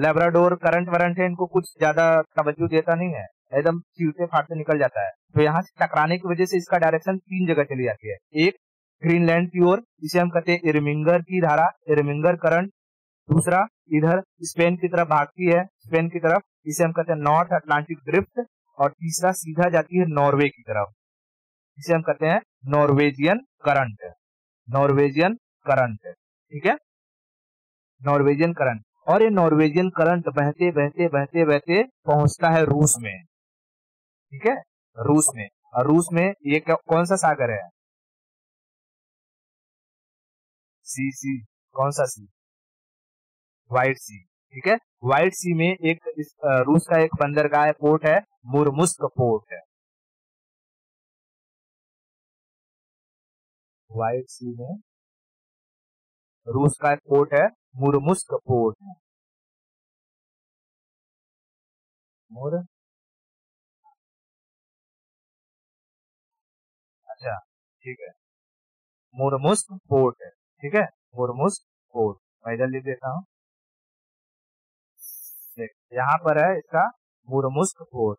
A: लेब्राडोर करंट वरंट है, इनको कुछ ज्यादा तवज्जो देता नहीं है, एकदम चीरते फाड़ते निकल जाता है। तो यहाँ से टकराने की वजह से इसका डायरेक्शन तीन जगह चली जाती है। एक ग्रीनलैंड की ओर, इसे हम कहते हैं इरमिंगर की धारा, इरमिंगर करंट। दूसरा इधर स्पेन की तरफ भागती है, स्पेन की तरफ, इसे हम कहते हैं नॉर्थ अटलांटिक ड्रिफ्ट। और तीसरा सीधा जाती है नॉर्वे की तरफ, इसे हम कहते हैं नॉर्वेजियन करंट, नॉर्वेजियन करंट, ठीक है, नॉर्वेजियन करंट। और ये नॉर्वेजियन करंट बहते बहते बहते बहते पहुंचता है रूस में, ठीक है, रूस में। और रूस में ये कौन सा सागर है? सी, कौन सा सी? व्हाइट सी, ठीक है। व्हाइट सी में एक रूस का एक बंदरगाह पोर्ट है, मुर्मुस्क पोर्ट है। व्हाइट सी में रूस का एक पोर्ट है, मुर्मुस्क पोर्ट है। अच्छा ठीक है, मुर्मुस्क पोर्ट है, ठीक है, मुर्मुस्क पोर्ट। मैं इधर लिख देता हूँ, यहाँ पर है इसका मुर्मुस्क पोर्ट,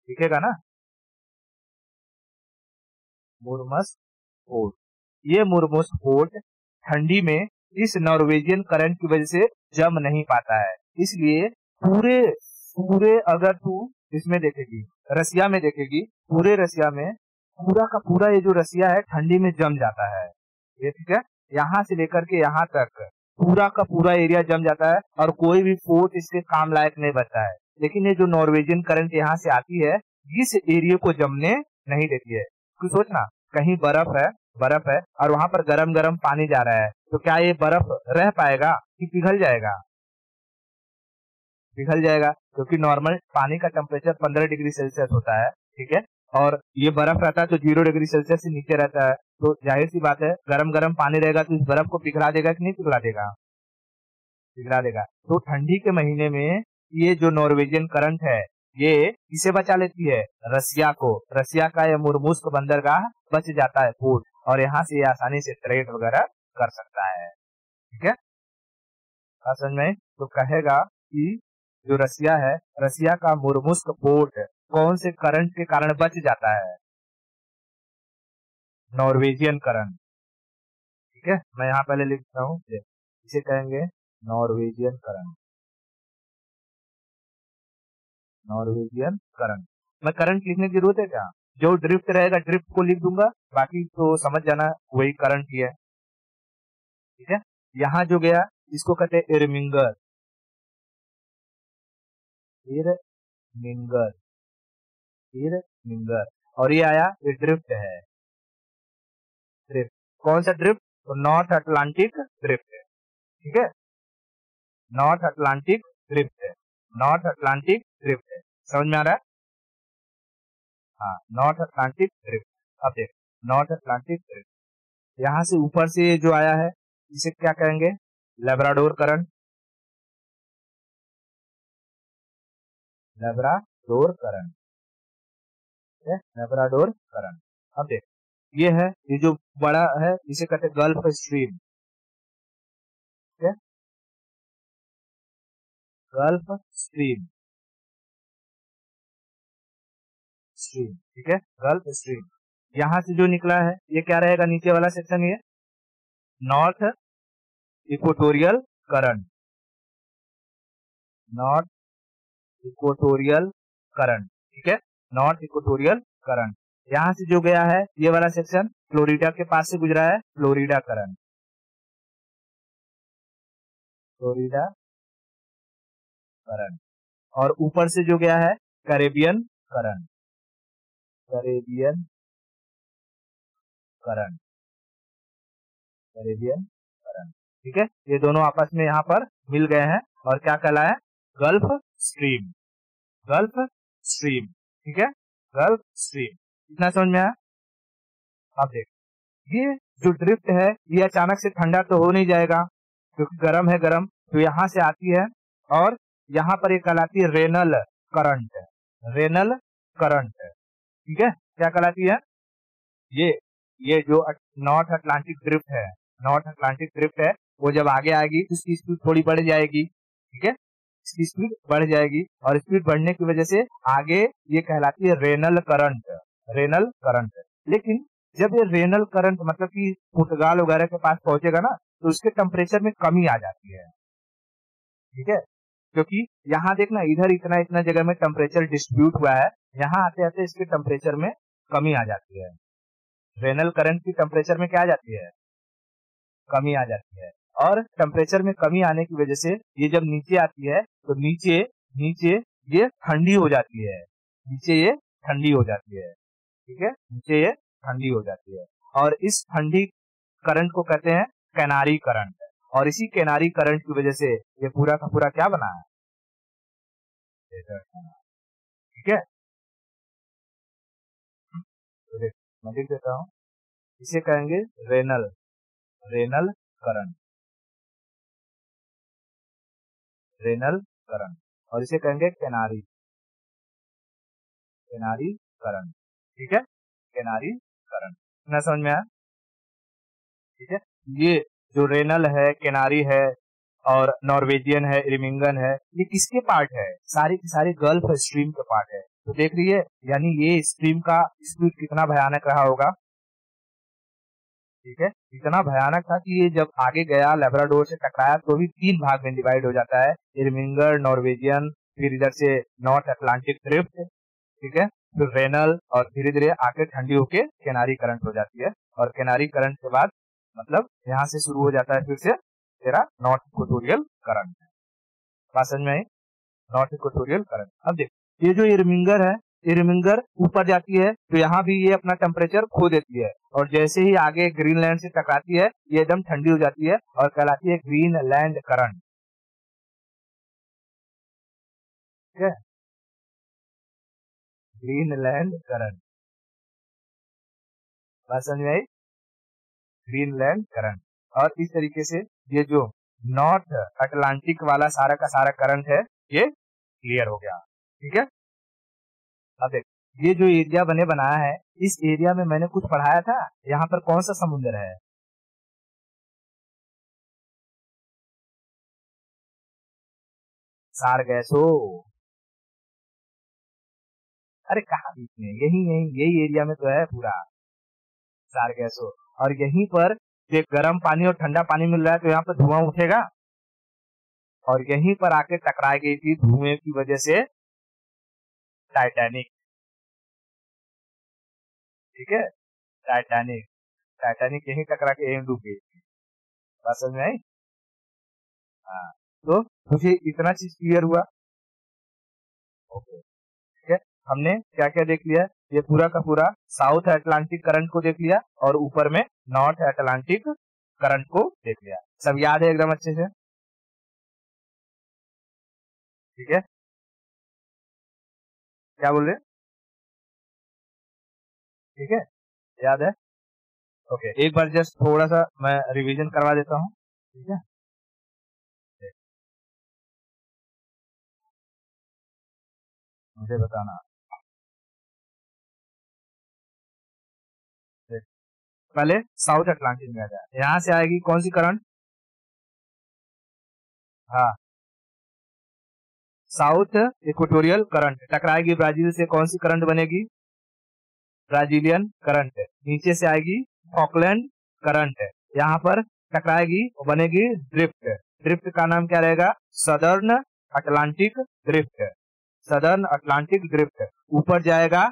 A: दिखेगा ना, मुर्मुस्क पोर्ट। ये मुर्मुस्क पोर्ट ठंडी में इस नॉर्वेजियन करंट की वजह से जम नहीं पाता है, इसलिए पूरे पूरे अगर तू इसमें देखेगी, रसिया में देखेगी, पूरे रसिया में पूरा का पूरा ये जो रसिया है ठंडी में जम जाता है, ये ठीक है, यहाँ से लेकर के यहाँ तक पूरा का पूरा एरिया जम जाता है और कोई भी फोर्ट इसके काम लायक नहीं बचता है। लेकिन ये जो नॉर्वेजियन करंट यहाँ से आती है इस एरिया को जमने नहीं देती है। कुछ सोचना, कहीं बर्फ है और वहां पर गरम गरम पानी जा रहा है, तो क्या ये बर्फ रह पाएगा कि पिघल जाएगा? पिघल जाएगा, क्योंकि नॉर्मल पानी का टेम्परेचर 15 डिग्री सेल्सियस होता है, ठीक है, और ये बर्फ रहता है तो 0 डिग्री सेल्सियस से नीचे रहता है, तो जाहिर सी बात है गरम गरम पानी रहेगा तो इस बर्फ को पिघला देगा कि नहीं पिघला देगा? पिघला देगा। तो ठंडी के महीने में ये जो नॉर्वेजियन करंट है ये किसे बचा लेती है? रसिया को। रसिया का ये मुर्मुस्क बंदरगाह बच जाता है पोर्ट, और यहाँ से ये आसानी से ट्रेड वगैरह कर सकता है, ठीक है। समझ में? तो कहेगा कि जो रसिया है, रसिया का मुर्मुस्क पोर्ट कौन से करंट के कारण बच जाता है? नॉर्वेजियन करंट, ठीक है। मैं यहाँ पहले लिखता हूँ, इसे कहेंगे नॉर्वेजियन करंट। नॉर्वेजियन करंट, मैं करंट लिखने की जरूरत है क्या? जो ड्रिफ्ट रहेगा ड्रिफ्ट को लिख दूंगा, बाकी तो समझ जाना वही करंट ही है, ठीक है। यहाँ जो गया इसको कहते हैं इरमिंगर, इरमिंगर, इरमिंगर, और ये आया ये ड्रिफ्ट है। ड्रिफ्ट कौन सा ड्रिफ्ट? तो नॉर्थ अटलांटिक ड्रिफ्ट है, ठीक है। नॉर्थ अटलांटिक ड्रिफ्ट है, नॉर्थ अटलांटिक ड्रिफ्ट है। समझ में आ रहा है? हाँ, नॉर्थ अटलांटिक ड्रिफ्ट। अब देख, नॉर्थ अटलांटिक ड्रिफ्ट यहाँ से ऊपर से जो आया है इसे क्या कहेंगे? Labrador current, Labrador current, Labrador current. अब देख, ये है, ये जो बड़ा है इसे कहते हैं गल्फ स्ट्रीम, ठीक है, गल्फ स्ट्रीम, स्ट्रीम, ठीक है, गल्फ स्ट्रीम। यहां से जो निकला है ये क्या रहेगा? नीचे वाला सेक्शन ये north equatorial current, north equatorial current, ठीक है, नॉर्थ इक्वेटोरियल करंट। यहां से जो गया है ये वाला सेक्शन फ्लोरिडा के पास से गुजरा है, फ्लोरिडा करंट, फ्लोरिडा करंट। और ऊपर से जो गया है Caribbean current, Caribbean current, Caribbean current, ठीक है। ये दोनों आपस में यहाँ पर मिल गए हैं और क्या कहलाया? गल्फ स्ट्रीम, गल्फ स्ट्रीम, ठीक है, गल्फ स्ट्रीम। इतना समझ में आया? अब देख, ये जो ड्रिफ्ट है ये अचानक से ठंडा तो हो नहीं जाएगा, क्योंकि गर्म है, गर्म तो यहाँ से आती है और यहाँ पर एक कहलाती है रेनल करंट, रेनल करंट, ठीक है। क्या कहलाती है? ये जो नॉर्थ अटलांटिक ड्रिफ्ट है, नॉर्थ अटलांटिक ड्रिफ्ट है, वो जब आगे आएगी तो इसकी स्पीड थोड़ी बढ़ जाएगी, ठीक है, इसकी स्पीड बढ़ जाएगी और स्पीड बढ़ने की वजह से आगे ये कहलाती है रेनल करंट, रेनल करंट। लेकिन जब ये रेनल करंट मतलब कि पुर्तगाल वगैरह के पास पहुंचेगा ना तो उसके टेम्परेचर में कमी आ जाती है, ठीक है, क्योंकि यहाँ देखना इधर इतना इतना जगह में टेम्परेचर डिस्ट्रीब्यूट हुआ है, यहाँ आते आते इसके टेम्परेचर में कमी आ जाती है। रेनल करंट की टेम्परेचर में क्या आ जाती है? कमी आ जाती है, और टेम्परेचर में कमी आने की वजह से ये जब नीचे आती है तो नीचे नीचे ये ठंडी हो जाती है, नीचे ये ठंडी हो जाती है, ठीक है, नीचे ये ठंडी हो जाती है। और इस ठंडी करंट को कहते हैं कैनारी करंट, और इसी कैनारी करंट की वजह से ये पूरा का पूरा क्या बना है? ठीक है, तो मैं लिख देता हूं, इसे कहेंगे renal, renal current, renal current, और इसे कहेंगे कैनारी, कैनारी करंट, ठीक है, कैनारी करंट। ना समझ में आया? ठीक है, ये जो रेनल है, कैनारी है और नॉर्वेजियन है, इरमिंगन है, ये किसके पार्ट है? सारी की सारी गल्फ स्ट्रीम के पार्ट है। तो देख रही है, यानी ये स्ट्रीम का स्पीड कितना भयानक रहा होगा, ठीक है, इतना भयानक था कि ये जब आगे गया लेब्राडोर से टकराया तो भी 3 भाग में डिवाइड हो जाता है, इरमिंगर, नॉर्वेजियन, फिर इधर से नॉर्थ अटलांटिक ड्रिफ्ट, ठीक है, फिर रेनल, और धीरे धीरे आके ठंडी होके कैनारी करंट हो जाती है। और कैनारी करंट के बाद मतलब यहाँ से शुरू हो जाता है फिर से तेरा नॉर्थ इक्वेटोरियल करंट। बात समझ में आई? North equatorial current. अब देख, ये जो इरमिंगर है, इरमिंगर ऊपर जाती है तो यहाँ भी ये अपना टेम्परेचर खो देती है, और जैसे ही आगे ग्रीनलैंड से टकराती है ये एकदम ठंडी हो जाती है और कहलाती है ग्रीनलैंड करंट। ठीक है, ग्रीनलैंड करंट, बात समझ में आई? Greenland current. और इस तरीके से ये जो नॉर्थ अटलांटिक वाला सारा का सारा करंट है ये क्लियर हो गया। ठीक है, अब देख, ये जो एरिया बने बनाया है, इस एरिया में मैंने कुछ पढ़ाया था, यहाँ पर कौन सा समुद्र है? सारगैसो। अरे कहाँ बीच में, यही यही यही एरिया में तो है पूरा सारगैसो। और यहीं पर जो गर्म पानी और ठंडा पानी मिल रहा है तो यहाँ पर धुआं उठेगा, और यहीं पर आके टकरा गई थी धुएं की वजह से टाइटैनिक। ठीक है, टाइटैनिक, टाइटैनिक यहीं टकरा के यहीं डूब गई थी। बात समझ में आई? हाँ, तो मुझे इतना चीज क्लियर हुआ। ओके, ठीक है, हमने क्या क्या देख लिया? ये पूरा का पूरा साउथ अटलांटिक करंट को देख लिया और ऊपर में नॉर्थ अटलांटिक करंट को देख लिया। सब याद है एकदम अच्छे से? ठीक है, क्या बोल रहे? ठीक है, याद है? ओके, एक बार जस्ट थोड़ा सा मैं रिवीजन करवा देता हूँ। ठीक है, मुझे बताना। पहले साउथ अटलांटिक में आ जाए, यहाँ से आएगी कौन सी करंट? हाँ, साउथ इक्वेटोरियल करंट टकराएगी ब्राजील से, कौन सी करंट बनेगी? Brazilian current. नीचे से आएगी फॉकलैंड करंट, यहाँ पर टकराएगी बनेगी ड्रिफ्ट। ड्रिफ्ट का नाम क्या रहेगा? Southern Atlantic drift, southern Atlantic drift. ऊपर जाएगा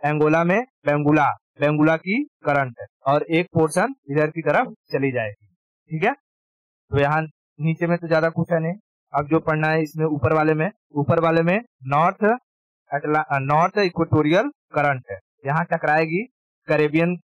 A: एंगोला में बेंगुला, बेंगुला की करंट, और एक पोर्शन इधर की तरफ चली जाएगी। ठीक है, तो यहाँ नीचे में तो ज्यादा कुछ है नहीं, अब जो पढ़ना है इसमें ऊपर वाले में नॉर्थ इक्वेटोरियल करंट है, यहाँ टकराएगी कैरेबियन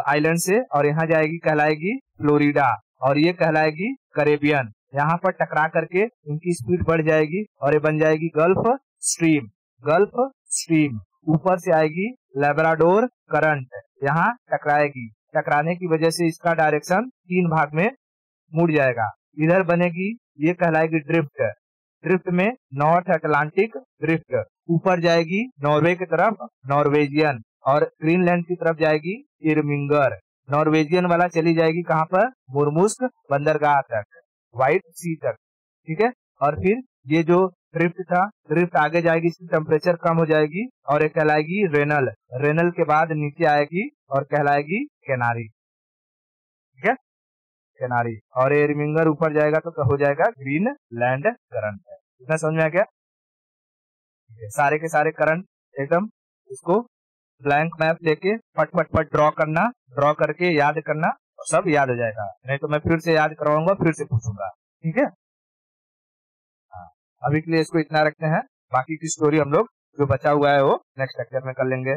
A: आइलैंड से, और यहाँ जाएगी कहलाएगी फ्लोरिडा, और ये कहलाएगी कैरेबियन। यहाँ पर टकरा करके इनकी स्पीड बढ़ जाएगी और ये बन जाएगी गल्फ स्ट्रीम, गल्फ स्ट्रीम। ऊपर से आएगी लेब्राडोर करंट, यहाँ टकराएगी, टकराने की वजह से इसका डायरेक्शन 3 भाग में मुड़ जाएगा। इधर बनेगी, ये कहलाएगी ड्रिफ्ट, ड्रिफ्ट में नॉर्थ अटलांटिक ड्रिफ्ट। ऊपर जाएगी नॉर्वे की तरफ नॉर्वेजियन, और ग्रीनलैंड की तरफ जाएगी इरमिंगर। नॉर्वेजियन वाला चली जाएगी कहाँ पर? मुर्मुस्क बंदरगाह तक, व्हाइट सी तक। ठीक है, और फिर ये जो ड्रिफ्ट था, ड्रिफ्ट आगे जाएगी, इसकी टेम्परेचर कम हो जाएगी और ये कहलाएगी रेनल, रेनल के बाद नीचे आएगी और कहलाएगी कैनारी। ठीक है, कैनारी, और ये रिमिंगर ऊपर जाएगा तो हो जाएगा ग्रीनलैंड करंट है। इतना समझ में आ गया? सारे के सारे करंट एकदम इसको ब्लैंक मैप लेके फट फट फट ड्रॉ करना, ड्रॉ करके याद करना, सब याद हो जाएगा, नहीं तो मैं फिर से याद करवाऊंगा, फिर से पूछूंगा। ठीक है, हाँ, अभी के लिए इसको इतना रखते हैं, बाकी की स्टोरी हम लोग जो बचा हुआ है वो नेक्स्ट लेक्चर में कर लेंगे।